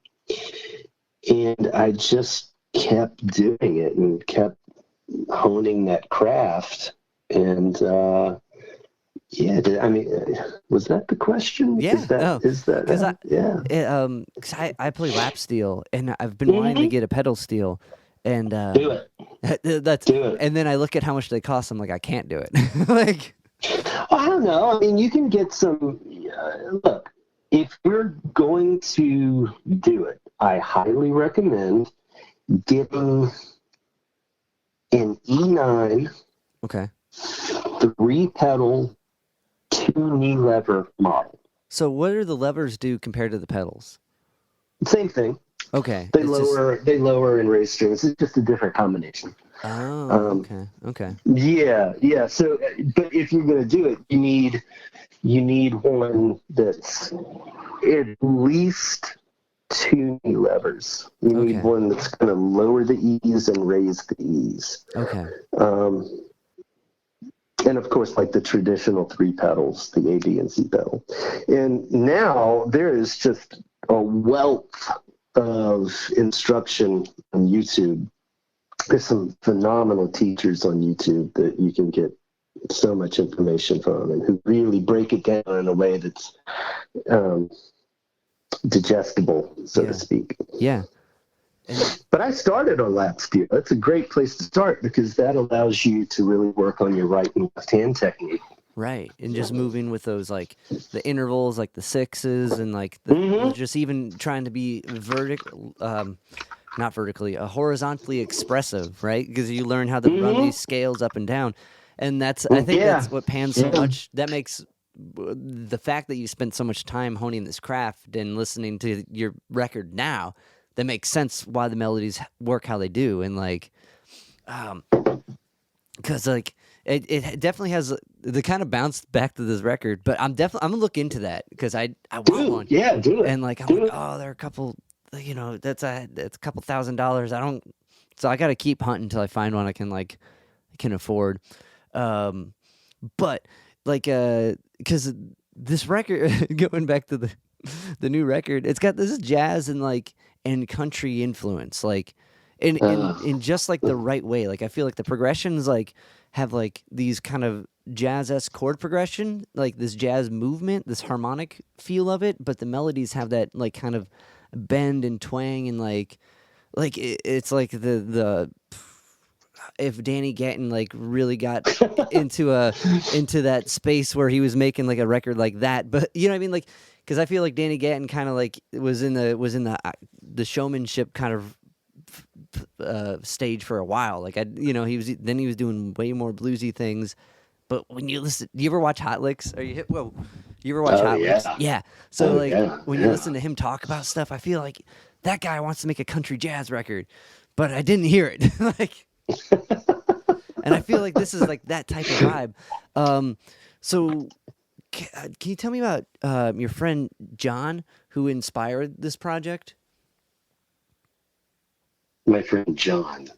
I just kept doing it and kept honing that craft. And, was that the question? Yeah. Cause I play lap steel, and I've been wanting to get a pedal steel, and do it. Do it. And then I look at how much they cost. I'm like, I can't do it. Like, I don't know. I mean, you can get some. Look, if you're going to do it, I highly recommend getting an E9. Okay. 3-pedal, 2-knee lever model. So what do the levers do compared to the pedals? Same thing. Okay. They lower and raise strings. It's just a different combination. Oh, okay. Yeah. So, but if you're going to do it, you need one that's at least 2-knee levers. You need one that's going to lower the E's and raise the E's. Okay. And of course, like the traditional 3 pedals, the A, B, and C pedal. And now there is just a wealth of instruction on YouTube. There's some phenomenal teachers on YouTube that you can get so much information from, and who really break it down in a way that's digestible, so to speak. Yeah. But I started on lap steel. That's a great place to start, because that allows you to really work on your right and left hand technique. Right, and just moving with those, like, the intervals, like the sixes, and like just even trying to be not vertically, horizontally expressive, right? Because you learn how to run these scales up and down, and I think that's what pans so much. That makes the fact that you spent so much time honing this craft and listening to your record now, that makes sense why the melodies work how they do, and like, because like. It definitely has the kind of bounce back to this record, but I'm gonna look into that, because I want one. Yeah, do it. And like they're a couple, that's a couple $1,000s. So I got to keep hunting until I find one I can afford. But like because this record, going back to the new record, it's got this jazz and country influence, like in just like the right way. Like I feel like the progressions have like these kind of jazz-esque chord progression, like this jazz movement, this harmonic feel of it, but the melodies have that like kind of bend and twang, and it's like the if Danny Gatton like really got into that space where he was making like a record like that, but you know what I mean, like, because I feel like Danny Gatton kind of like was in the showmanship kind of stage for a while. Like he was doing way more bluesy things. But when you listen, do you ever watch Hot Licks? You ever watch Hot Licks? Yeah. So when you listen to him talk about stuff, I feel like that guy wants to make a country jazz record, but I didn't hear it. And I feel like this is like that type of vibe. So can you tell me about your friend John, who inspired this project? My friend John.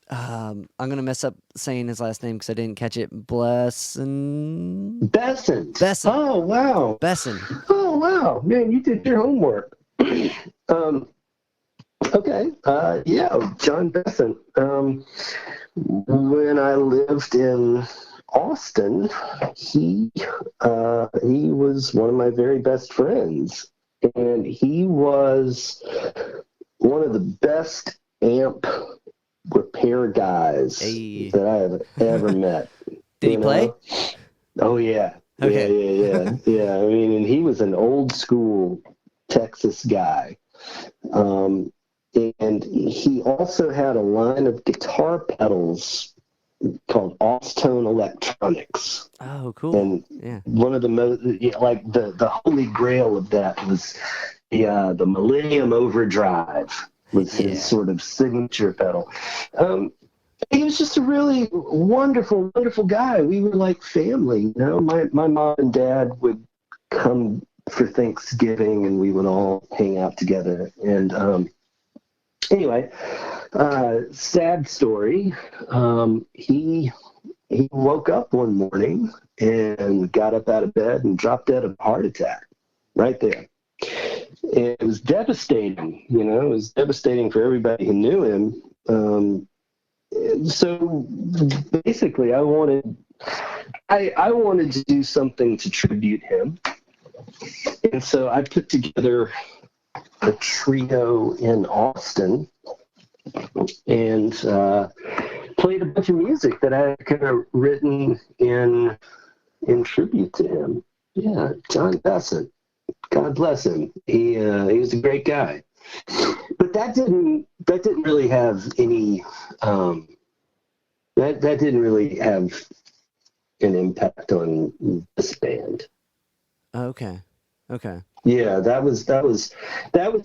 I'm gonna mess up saying his last name because I didn't catch it. Besson. Oh wow. Besson. Oh wow, man, you did your homework. Okay. John Besson. When I lived in Austin, he was one of my very best friends, and he was one of the best amp repair guys that I have ever met. Did he play? Oh yeah. Okay. Yeah. I mean, and he was an old school Texas guy. And he also had a line of guitar pedals called Off-Tone Electronics. Oh, cool. And one of the most, like the holy grail of that was the Millennium Overdrive. Was his sort of signature pedal. he was just a really wonderful, wonderful guy. We were like family, you know. My mom and dad would come for Thanksgiving, and we would all hang out together. And anyway, sad story. He woke up one morning and got up out of bed and dropped dead of a heart attack right there. And it was devastating, you know. It was devastating for everybody who knew him. So basically, I wanted to do something to tribute him, and so I put together a trio in Austin and played a bunch of music that I had kind of written in tribute to him. Yeah, John Besant, God bless him. He was a great guy. But that didn't really have any that didn't really have an impact on this band. Okay. Yeah, that was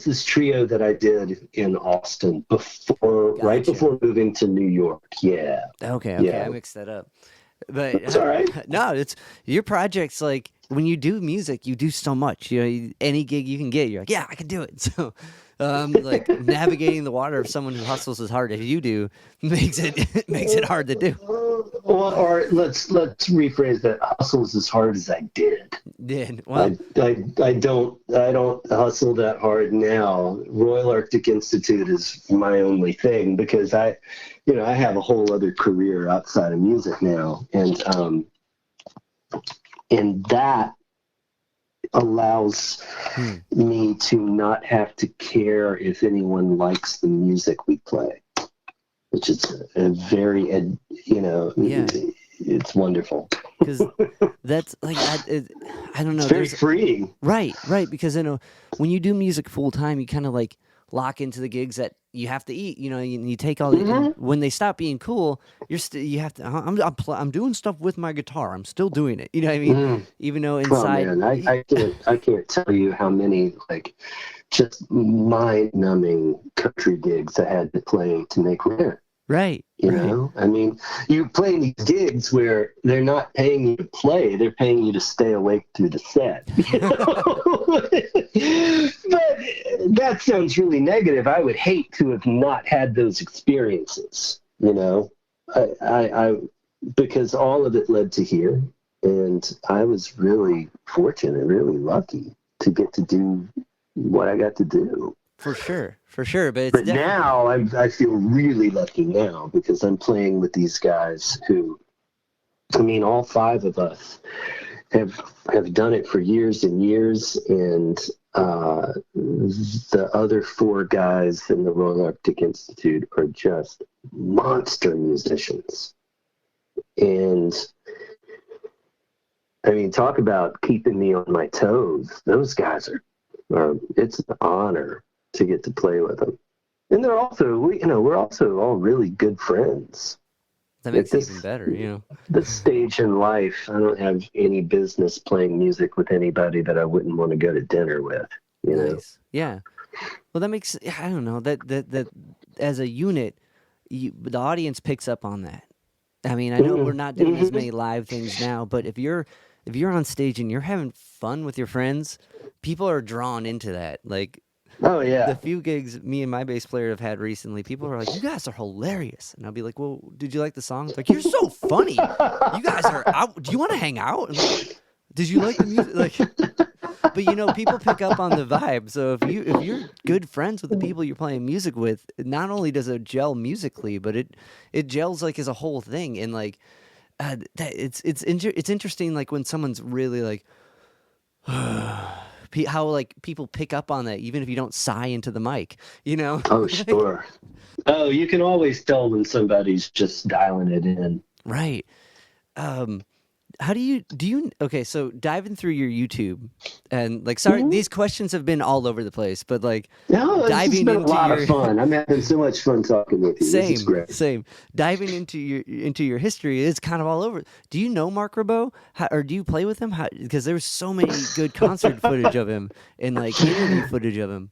this trio that I did in Austin right before moving to New York. Yeah. Okay. Yeah. I mixed that up. But it's all right. No, it's your projects. Like when you do music, you do so much. You know, any gig you can get, you're like, yeah, I can do it. So, like navigating the water of someone who hustles as hard as you do makes it hard to do. Well, or let's rephrase that. Hustles as hard as I did. Well, I don't hustle that hard now. Royal Arctic Institute is my only thing because I have a whole other career outside of music now, and that allows me to not have to care if anyone likes the music we play, which is a very, it's wonderful. Because that's like, I don't know. It's very freeing. Right. Because, when you do music full time, you kind of like lock into the gigs that you have to eat, you take all the, when they stop being cool, you have to, I'm doing stuff with my guitar. I'm still doing it. You know what I mean? Even though inside. Oh, man, I can't tell you how many, like, just mind-numbing country gigs I had to play to make rent. Right. You know, I mean, you play these gigs where they're not paying you to play; they're paying you to stay awake through the set. You know? But that sounds really negative. I would hate to have not had those experiences. You know, I because all of it led to here, and I was really fortunate, really lucky to get to do what I got to do. For sure. But now I feel really lucky now because I'm playing with these guys who, I mean, all five of us have done it for years and years, and the other four guys in the Royal Arctic Institute are just monster musicians. And I mean, talk about keeping me on my toes. Those guys are it's an honor to get to play with them. And they're also, we're also all really good friends. That makes it even better, This stage in life, I don't have any business playing music with anybody that I wouldn't want to go to dinner with, you know? Yeah. Well, that makes, I don't know, that as a unit, the audience picks up on that. I mean, I know we're not doing as many live things now, but if you're on stage and you're having fun with your friends, people are drawn into that. Like, oh yeah, the few gigs me and my bass player have had recently, people are like, "You guys are hilarious," and I'll be like, "Well, did you like the song?" It's like, "You're so funny. You guys are out. Do you want to hang out?" And like, did you like the music? Like, but people pick up on the vibe. So if you're good friends with the people you're playing music with, not only does it gel musically, but it gels like as a whole thing. And like, it's interesting. Like when someone's really like. How like people pick up on that even if you don't sigh into the mic, Oh, sure. Oh, you can always tell when somebody's just dialing it in. Right. How do you okay, so diving through your YouTube and like, sorry, these questions have been all over the place, but like diving into a lot of fun. I'm having so much fun talking with you. This is great. Same. Diving into your history is kind of all over. Do you know Mark Ribot? Or do you play with him? Because there's so many good concert footage of him and like interview footage of him.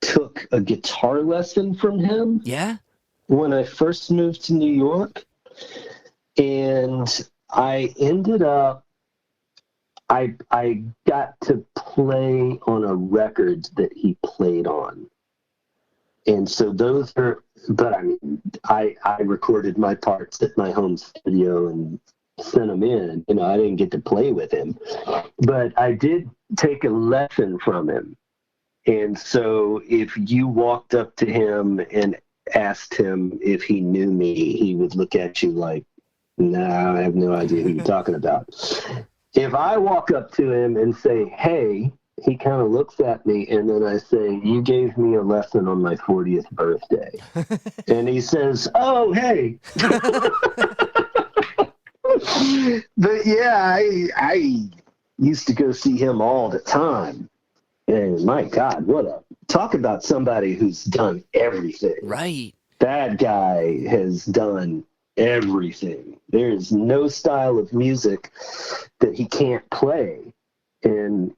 took a guitar lesson from him. Yeah. When I first moved to New York, and I ended up, I got to play on a record that he played on. And so those are, but I mean, I recorded my parts at my home studio and sent them in. You know, I didn't get to play with him, but I did take a lesson from him. And so if you walked up to him and asked him if he knew me, he would look at you like, nah, I have no idea who you're talking about. If I walk up to him and say, hey, he kind of looks at me, and then I say, you gave me a lesson on my 40th birthday. And he says, oh, hey. But yeah, I used to go see him all the time. And my God, talk about somebody who's done everything. Right. That guy has done everything. There is no style of music that he can't play. And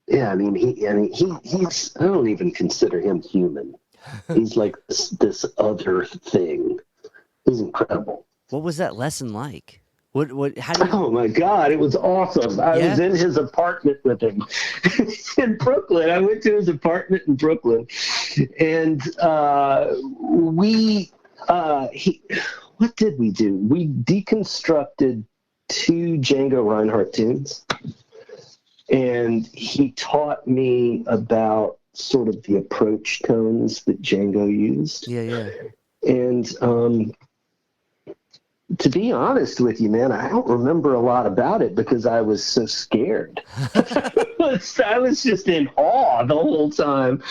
yeah, I mean, he's, I don't even consider him human. He's like this other thing. He's incredible. What was that lesson like? How do you... Oh my God, it was awesome. I was in his apartment with him in Brooklyn. I went to his apartment in Brooklyn, and what did we do? We deconstructed 2 Django Reinhardt tunes, and he taught me about sort of the approach tones that Django used. Yeah. And to be honest with you, man, I don't remember a lot about it because I was so scared. I was just in awe the whole time.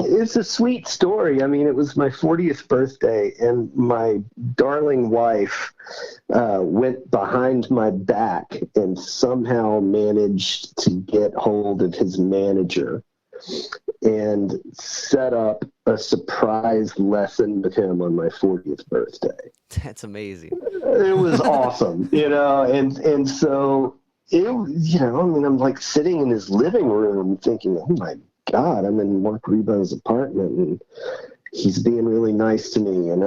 It's a sweet story. I mean, it was my 40th birthday, and my darling wife went behind my back and somehow managed to get hold of his manager and set up a surprise lesson with him on my 40th birthday. That's amazing. It was awesome, you know, and so it, you know, I mean, I'm like sitting in his living room thinking, oh my God, I'm in Mark Rebo's apartment and he's being really nice to me, and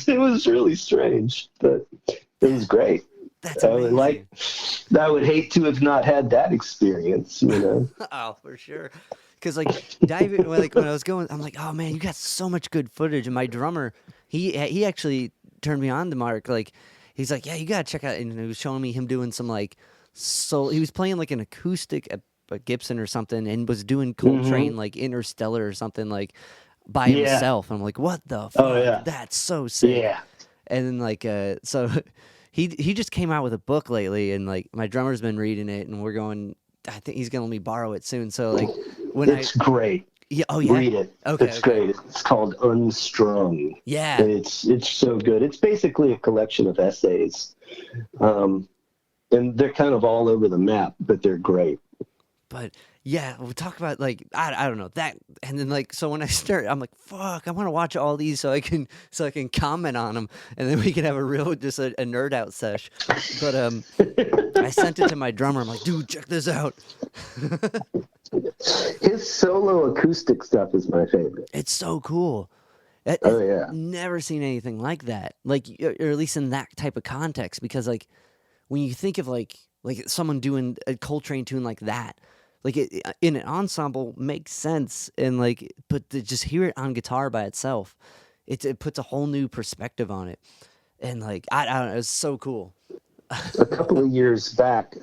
it was really strange, but it was great. That's amazing. I would hate to have not had that experience, you know. Oh, for sure. Because when I was going, I'm like, oh man, you got so much good footage. And my drummer, he actually turned me on to Mark. Like, he's like, yeah, you gotta check out. And he was showing me him doing some he was playing like an acoustic a Gibson or something, and was doing Coltrane like Interstellar or something like by himself. I'm like, what the fuck? Oh, yeah. That's so sick. Yeah. And then so. He just came out with a book lately, and like my drummer's been reading it, and we're going. I think he's gonna let me borrow it soon. So like it's great. Yeah. Oh yeah. Read it. Okay. It's great. It's called Unstrung. Yeah. And it's so good. It's basically a collection of essays, and they're kind of all over the map, but they're great. But yeah, we'll talk about I don't know that, and then so when I start, I'm like, fuck, I want to watch all these so I can comment on them, and then we can have a real just a nerd out sesh. But I sent it to my drummer. I'm like, dude, check this out. His solo acoustic stuff is my favorite. It's so cool. Oh yeah, never seen anything like that, or at least in that type of context, because when you think of like someone doing a Coltrane tune like that. In an ensemble makes sense, and but to just hear it on guitar by itself, it puts a whole new perspective on it, and I don't know, it's so cool. A couple of years back,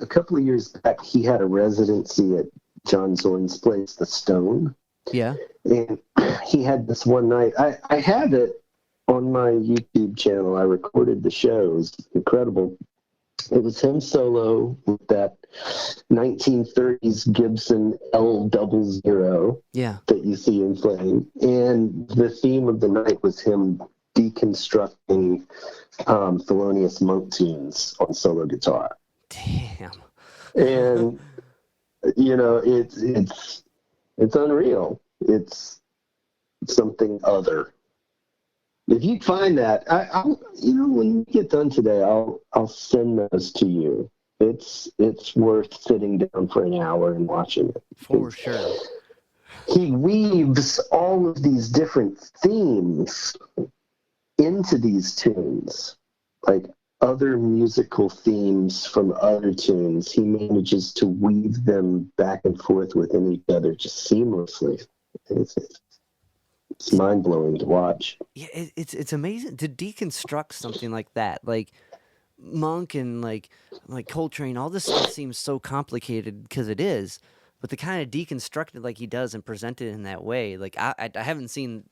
he had a residency at John Zorn's place, The Stone. Yeah, and he had this one night. I have it on my YouTube channel. I recorded the show. It was incredible. It was him solo with that 1930s Gibson L00 that you see him playing. And the theme of the night was him deconstructing Thelonious Monk tunes on solo guitar. Damn. And, you know, it's unreal. It's something other. If you find that, I'll when we get done today, I'll send those to you. it's worth sitting down for an hour and watching it. For sure. He weaves all of these different themes into these tunes, like other musical themes from other tunes. He manages to weave them back and forth within each other just seamlessly. It's mind-blowing to watch. Yeah, it's amazing to deconstruct something like that. Like Monk and like Coltrane, all this stuff seems so complicated because it is. But to kind of deconstruct it like he does and present it in that way, like I haven't seen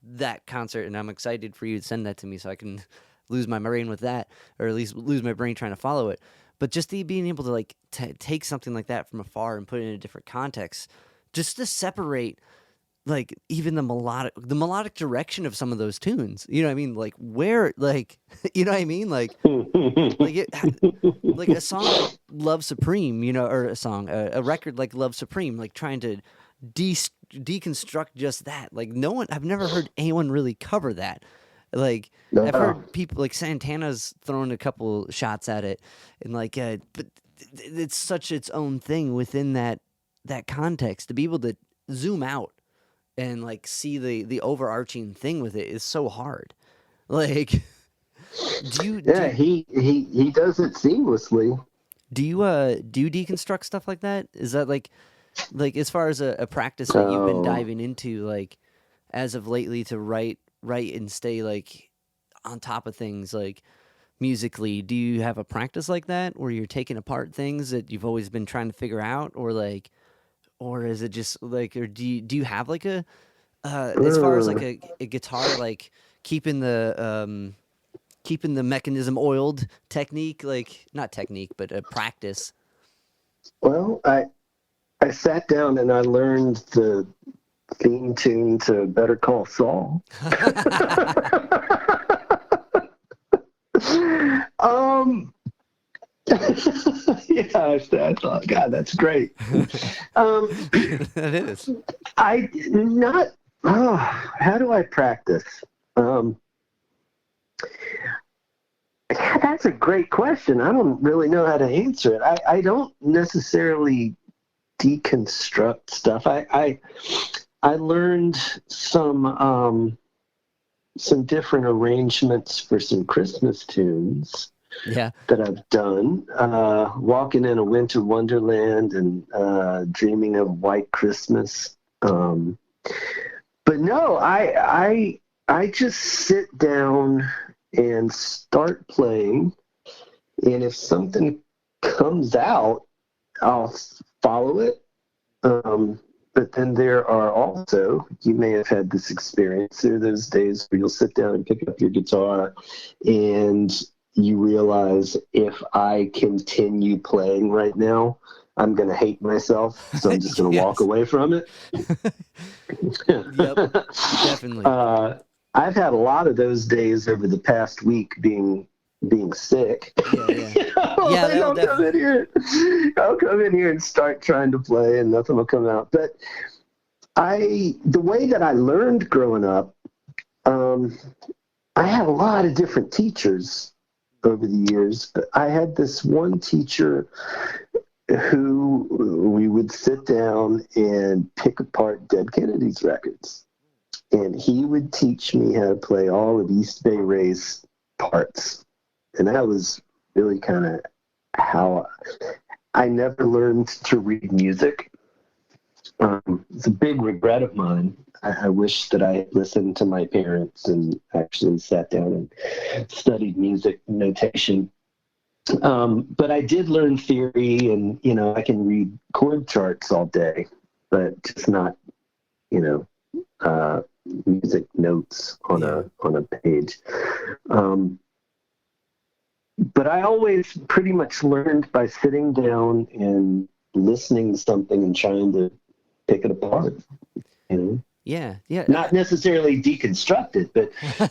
that concert, and I'm excited for you to send that to me so I can lose my brain with that, or at least lose my brain trying to follow it. But just being able to like take something like that from afar and put it in a different context, just to separate like even the melodic direction of some of those tunes. You know what I mean? Like where, like you know what I mean? Like like a song like Love Supreme, you know, or a record like Love Supreme, like trying to deconstruct just that. Like I've never heard anyone really cover that. Like I've heard people like Santana's throwing a couple shots at it, and like, but it's such its own thing within that context to be able to zoom out and like see the overarching thing with it is so hard. Like, he does it seamlessly. Do you deconstruct stuff like that? Is that like as far as a practice that you've been diving into like as of lately to write and stay like on top of things like musically? Do you have a practice like that where you're taking apart things that you've always been trying to figure out, or is it just like, or do you have like a as far as like a guitar, like keeping the mechanism oiled technique, like not technique, but a practice? Well, I sat down and I learned the theme tune to Better Call Saul. Yeah, I thought, God, that's great. That is. How do I practice? That's a great question. I don't really know how to answer it. I don't necessarily deconstruct stuff. I learned some different arrangements for some Christmas tunes. Yeah, that I've done. Walking in a Winter Wonderland and Dreaming of White Christmas. But no, I just sit down and start playing, and if something comes out, I'll follow it. But then there are also, you may have had this experience, there are those days where you'll sit down and pick up your guitar and you realize, if I continue playing right now, I'm going to hate myself, so I'm just going to walk away from it. Yep, definitely. I've had a lot of those days over the past week being sick. Yeah. I'll come in here and start trying to play and nothing will come out. But the way that I learned growing up, I had a lot of different teachers over the years, but I had this one teacher who we would sit down and pick apart Dead Kennedys records. And he would teach me how to play all of East Bay Ray's parts. And that was really kind of how I never learned to read music. It's a big regret of mine. I wish that I had listened to my parents and actually sat down and studied music notation. But I did learn theory, and, I can read chord charts all day, but just not, music notes on a page. But I always pretty much learned by sitting down and listening to something and trying to pick it apart. Yeah. Not necessarily deconstruct it,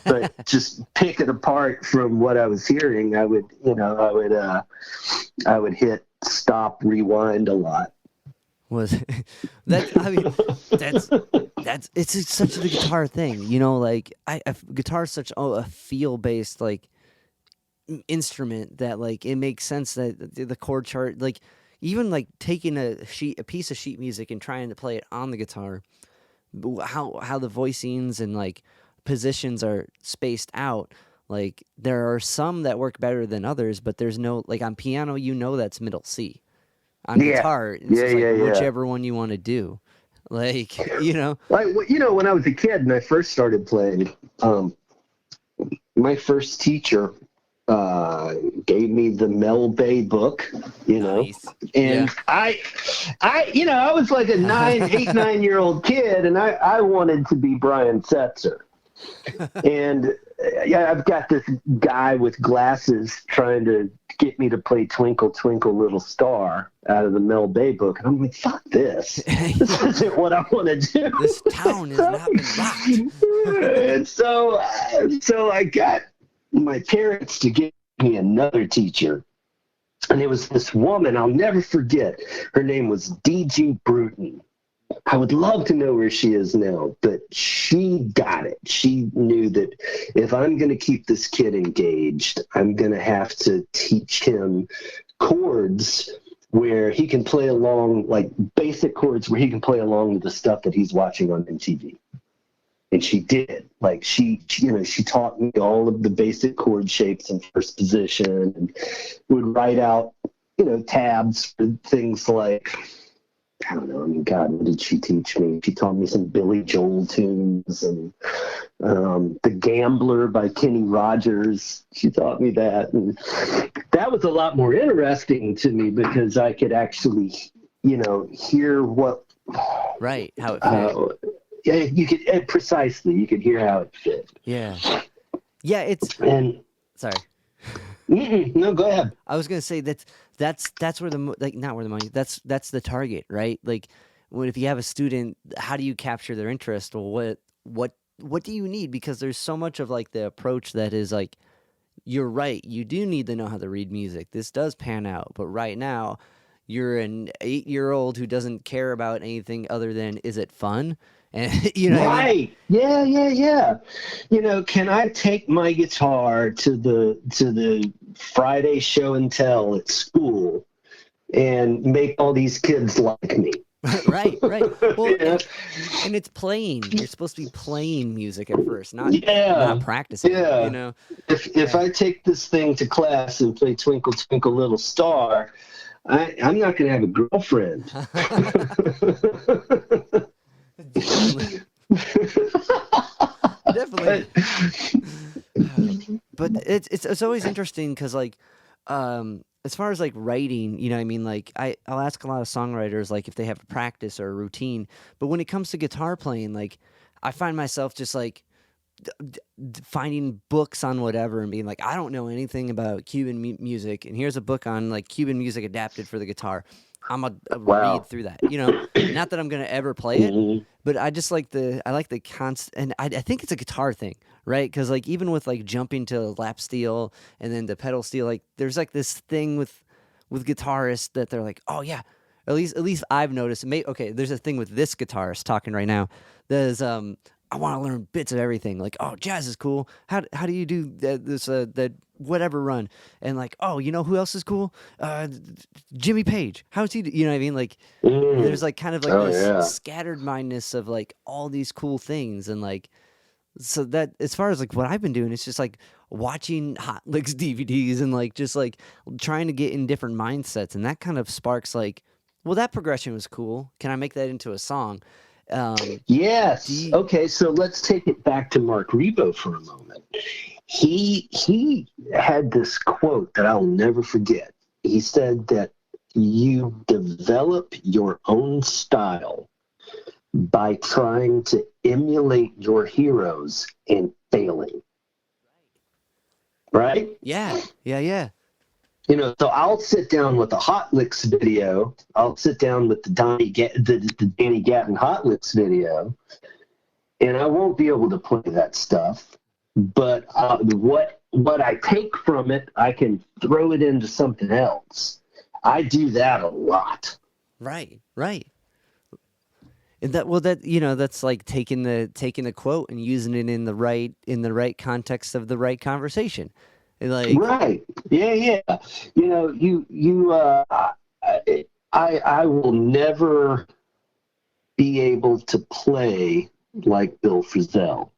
but just pick it apart from what I was hearing. I would hit stop, rewind a lot. It's such the guitar thing, like guitar is such a feel based, like instrument that like it makes sense that the chord chart, like even like taking a piece of sheet music and trying to play it on the guitar, how the voicings and like positions are spaced out. Like there are some that work better than others, but there's no, like on piano, that's middle C. On Yeah. guitar, it's Yeah, just like yeah, yeah. whichever one you want to do. Like, Like, when I was a kid and I first started playing, my first teacher gave me the Mel Bay book, Nice. and I was like a 8-9-year-old kid, and I wanted to be Brian Setzer. And I've got this guy with glasses trying to get me to play Twinkle, Twinkle, Little Star out of the Mel Bay book. And I'm like, fuck this. This isn't what I want to do. This town has not been rocked. And so I got my parents to give me another teacher. And it was this woman, I'll never forget. Her name was D.G. Bruton. I would love to know where she is now, but she got it. She knew that if I'm going to keep this kid engaged, I'm going to have to teach him chords where he can play along, like basic chords where he can play along with the stuff that he's watching on MTV. And she did. Like she taught me all of the basic chord shapes in first position, and would write out, tabs for things like, I don't know. I mean, God, what did she teach me? She taught me some Billy Joel tunes and The Gambler by Kenny Rogers. She taught me that. And that was a lot more interesting to me because I could actually, hear what... Right, how it fit. Yeah, you could, precisely, you could hear how it fit. Yeah. Yeah, it's... And... Sorry. No, go ahead. I was gonna say that's where not where the money. That's the target, right? Like, if you have a student, how do you capture their interest? Well, what do you need? Because there's so much of like the approach that is like, you're right. You do need to know how to read music. This does pan out, but right now, you're an 8-year-old who doesn't care about anything other than, is it fun? And right. I mean? Yeah. Can I take my guitar to the Friday show and tell at school and make all these kids like me? Right. Well, and it's playing. You're supposed to be playing music at first, not practicing. Yeah. If I take this thing to class and play Twinkle, Twinkle, Little Star, I'm not going to have a girlfriend. Definitely. But it's always interesting because like as far as like writing, I mean, like I'll ask a lot of songwriters like if they have a practice or a routine, but when it comes to guitar playing, like I find myself just like finding books on whatever and being like, I don't know anything about Cuban music, and here's a book on like Cuban music adapted for the guitar. I'm gonna read through that. Not that I'm gonna ever play it, but I just like the constant, and I think it's a guitar thing, right? Because like even with like jumping to lap steel and then the pedal steel, like there's like this thing with guitarists that they're like, oh yeah, at least I've noticed. Okay, there's a thing with this guitarist talking right now. There's I want to learn bits of everything. Like, oh, jazz is cool. How do you do that whatever run? And like, oh, who else is cool? Jimmy Page. How's he? You know what I mean? Like, there's like kind of like this scattered mindness of like all these cool things, and like, so that as far as like what I've been doing, it's just like watching Hot Licks DVDs and like just like trying to get in different mindsets, and that kind of sparks like, well, that progression was cool. Can I make that into a song? Yes. Okay, so let's take it back to Mark Rebo for a moment. He had this quote that I'll never forget. He said that you develop your own style by trying to emulate your heroes and failing. Right? Yeah. So I'll sit down with a Hot Licks video. I'll sit down with the Danny Gatton Hot Licks video, and I won't be able to play that stuff. But what I take from it, I can throw it into something else. I do that a lot. Right. And that's like taking the quote and using it in the right context of the right conversation. Like, Right. Yeah, yeah. You know, I will never be able to play like Bill Frisell.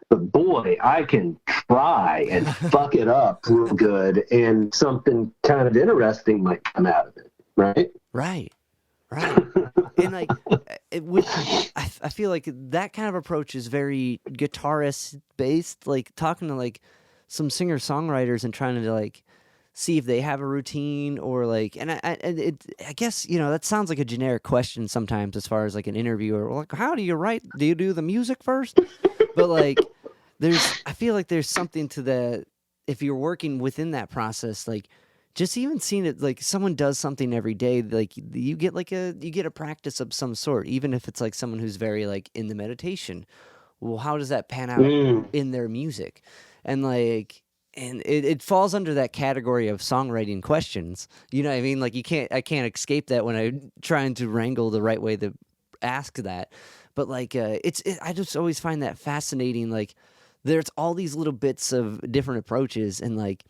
But boy, I can try and fuck it up real good, and something kind of interesting might come out of it, right? right, right. And like I feel like that kind of approach is very guitarist based, like talking to like some singer songwriters and trying to like see if they have a routine or like, and I guess, you know, that sounds like a generic question sometimes as far as like an interviewer, like, how do you write? Do you do the music first? But like, I feel like there's something to that if you're working within that process, like just even seeing it, like someone does something every day, like you get you get a practice of some sort, even if it's like someone who's very like in the meditation. Well, how does that pan out Mm, in their music? And like, and it falls under that category of songwriting questions. You know what I mean? Like I can't escape that when I'm trying to wrangle the right way to ask that. But like, I just always find that fascinating. Like, there's all these little bits of different approaches, and like,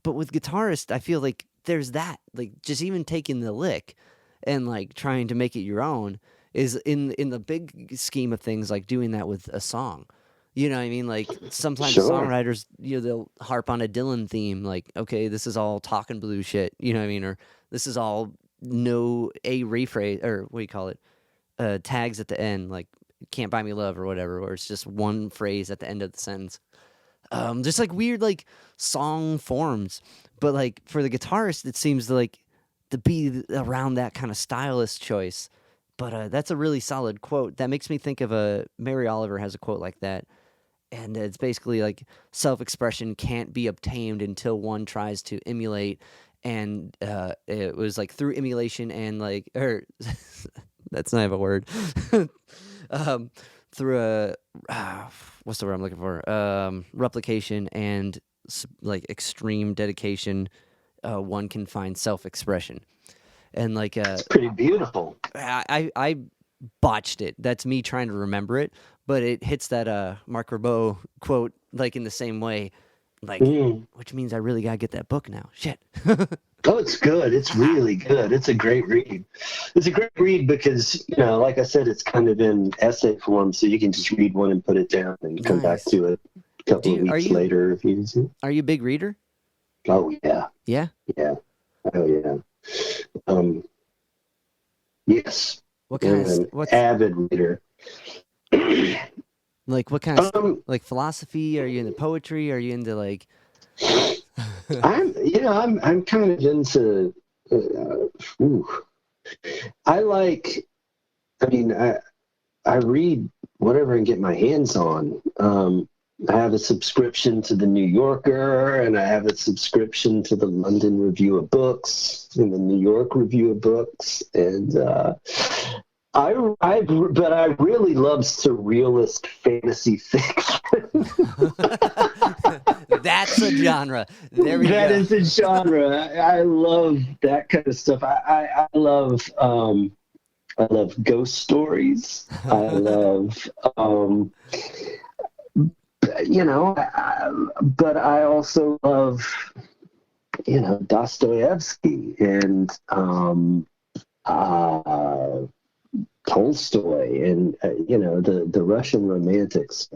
but with guitarists, I feel like there's that, like, just even taking the lick and like trying to make it your own is in the big scheme of things, like doing that with a song. You know what I mean? Like sometimes sure. songwriters, you know, they'll harp on a Dylan theme, like, okay, this is all talking blue shit. You know what I mean? Or this is all no a rephrase, or what do you call it? Tags at the end, like "Can't Buy Me Love" or whatever, or it's just one phrase at the end of the sentence. Just like weird like song forms, but like for the guitarist, it seems like to be around that kind of stylist choice. But that's a really solid quote. That makes me think of Mary Oliver has a quote like that, and it's basically like self-expression can't be obtained until one tries to emulate, and it was like through emulation and like, or that's not even a word. um, through a what's the word I'm looking for? Replication and like extreme dedication, one can find self-expression. And like, It's pretty beautiful. I botched it. That's me trying to remember it, but it hits that Mark Ribot quote like in the same way, like, Mm. which means I really gotta get that book now. Shit. Oh, it's good. It's really good. It's a great read. It's a great read because, you know, like I said, it's kind of in essay form, so you can just read one and put it down and come back Nice. to it a couple of weeks later if you need to. Are you a big reader? Oh, yeah. Yeah. Yeah. Oh, yeah. Um, yes. What kind I'm of an what's avid reader. like what kind of Um, like philosophy? Are you into poetry? Are you into like I'm kind of into, ooh, I like, I mean, I read whatever I can get my hands on. I have a subscription to the New Yorker, and I have a subscription to the London Review of Books and the New York Review of Books, and but I really love surrealist fantasy fiction. that's a genre. There we That go. is a genre. I love that kind of stuff. I love ghost stories. I love, but I also love, Dostoevsky and Tolstoy and, the Russian romantics,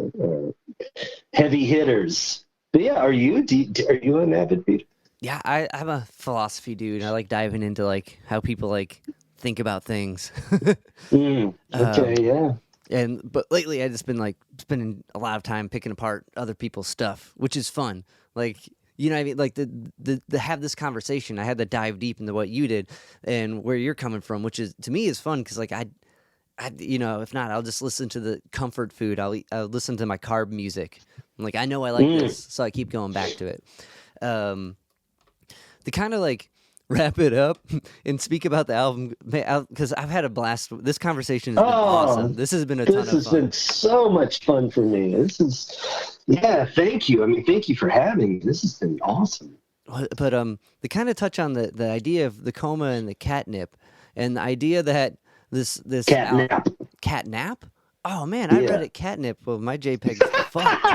heavy hitters. But yeah, are you an avid reader? Yeah, I'm a philosophy dude. I like diving into like how people like think about things. Okay, yeah. But lately I just been like spending a lot of time picking apart other people's stuff, which is fun. Like, you know what I mean? Like the have this conversation. I had to dive deep into what you did and where you're coming from, which is to me is fun because like you know, if not, I'll just listen to the comfort food. I'll listen to my carb music. I'm like, I know I like this, so I keep going back to it. To kind of like wrap it up and speak about the album, because I've had a blast. This conversation has been awesome. This has been a ton of fun. This has been so much fun for me. Thank you. I mean, thank you for having me. This has been awesome. But to kind of touch on the idea of the coma and the catnip, and the idea that this Catnap. Catnap? Oh man, I read it catnip. Well, my JPEG fucked.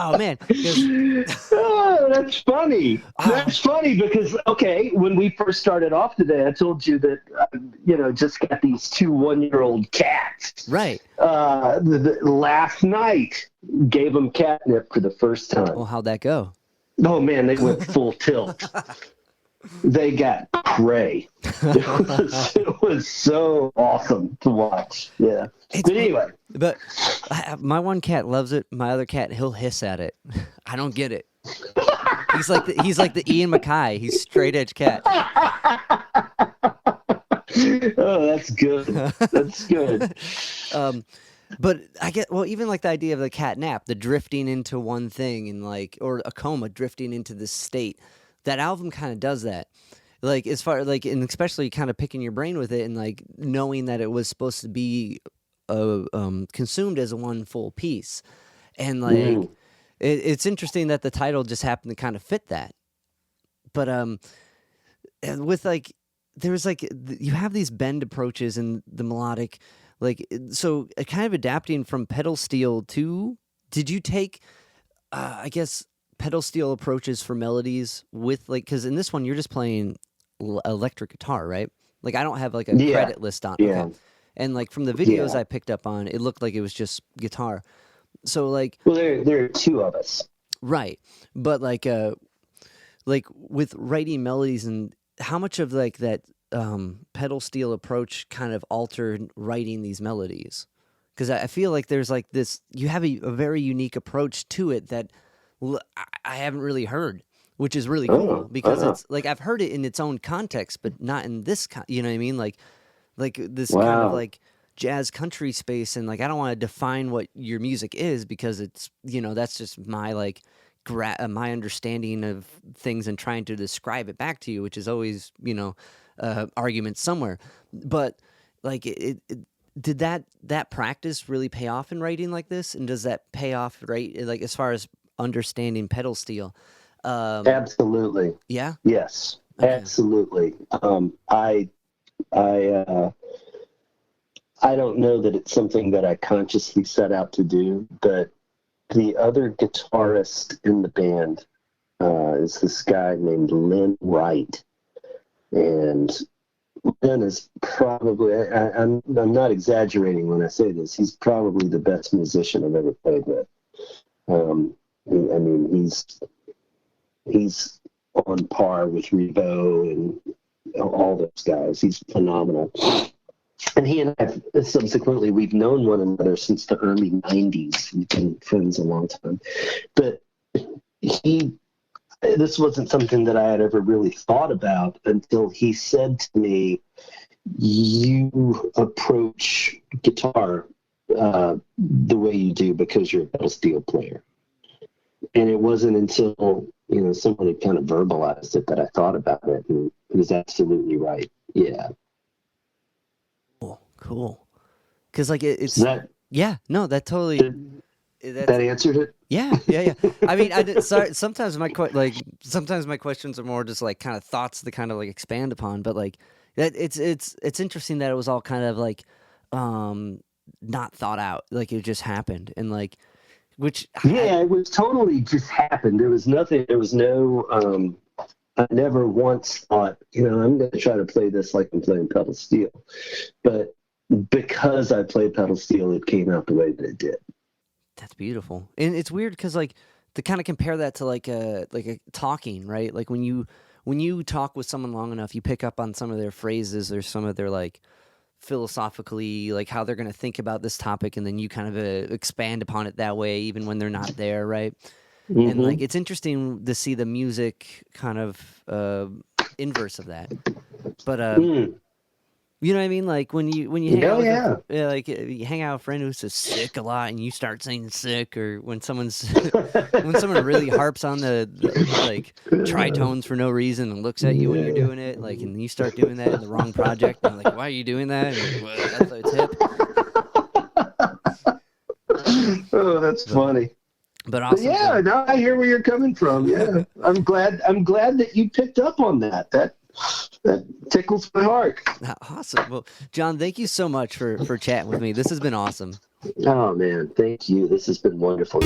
Oh man, Oh, that's funny. That's funny because, okay, when we first started off today, I told you that, just got these 2 1-year-old cats. Right. Last night, gave them catnip for the first time. Well, how'd that go? Oh, man, they went full tilt. They got cray. It was so awesome to watch. Yeah. But anyway. But my one cat loves it. My other cat, he'll hiss at it. I don't get it. He's like the Ian MacKaye. He's straight edge cat. Oh, that's good. That's good. But I get, well, even like the idea of the cat nap, the drifting into one thing and or a coma drifting into this state. That album kind of does that, like as far and especially kind of picking your brain with it and like knowing that it was supposed to be consumed as one full piece, and like it's interesting that the title just happened to kind of fit that. But with like there's like you have these bend approaches and the melodic, so kind of adapting from pedal steel to. Did you take, I guess, pedal steel approaches for melodies with because in this one you're just playing electric guitar, right? Like I don't have like a credit list on. Yeah. Okay. And like from the videos I picked up on, it looked like it was just guitar. So like, well, there are 2 of us, right? But like with writing melodies, and how much of like that pedal steel approach kind of altered writing these melodies? Because I feel like there's like this, you have a very unique approach to it that I haven't really heard, which is really cool because it's like I've heard it in its own context, but not in this. You know what I mean? Like this kind of like jazz country space, and like I don't want to define what your music is because it's that's just my like my understanding of things and trying to describe it back to you, which is always argument somewhere. But like did that practice really pay off in writing like this, and does that pay off like as far as understanding pedal steel? Absolutely. Yeah. Yes. Okay. Absolutely. I don't know that it's something that I consciously set out to do, but the other guitarist in the band is this guy named Lynn Wright, and Lynn is probably I'm not exaggerating when I say this. He's probably the best musician I've ever played with. I mean, he's on par with Rebo and all those guys. He's phenomenal. And he and I, subsequently, we've known one another since the early 90s. We've been friends a long time. But this wasn't something that I had ever really thought about until he said to me, you approach guitar the way you do because you're a pedal steel player. And it wasn't until, someone had kind of verbalized it that I thought about it, and it was absolutely right. Yeah. Cool. Because like it's that, that totally that answered it. Yeah. I mean, sorry. Sometimes my questions are more just like kind of thoughts to kind of like expand upon, but like that it's interesting that it was all kind of like not thought out, like it just happened, and like which it was totally just happened. There was nothing. There was no. I never once thought, I'm going to try to play this like I'm playing pedal steel, but because I played pedal steel, it came out the way that it did. That's beautiful. And it's weird because like to kind of compare that to like a talking, right? Like when you talk with someone long enough, you pick up on some of their phrases or some of their like philosophically, like how they're going to think about this topic, and then you kind of expand upon it that way even when they're not there, right? Mm-hmm. And like it's interesting to see the music kind of inverse of that. But you know what I mean? Like when you hang out with you hang out with a friend who's just sick a lot, and you start saying sick, or when someone really harps on the like tritones for no reason and looks at you when you're doing it, like, and you start doing that in the wrong project, and like, why are you doing that? And like, well, that's hip. Oh, that's funny. But awesome. Yeah, now I hear where you're coming from. Yeah, I'm glad that you picked up on that. That tickles my heart. Awesome. Well, John, thank you so much for chatting with me. This has been awesome. Oh man, thank you. This has been wonderful.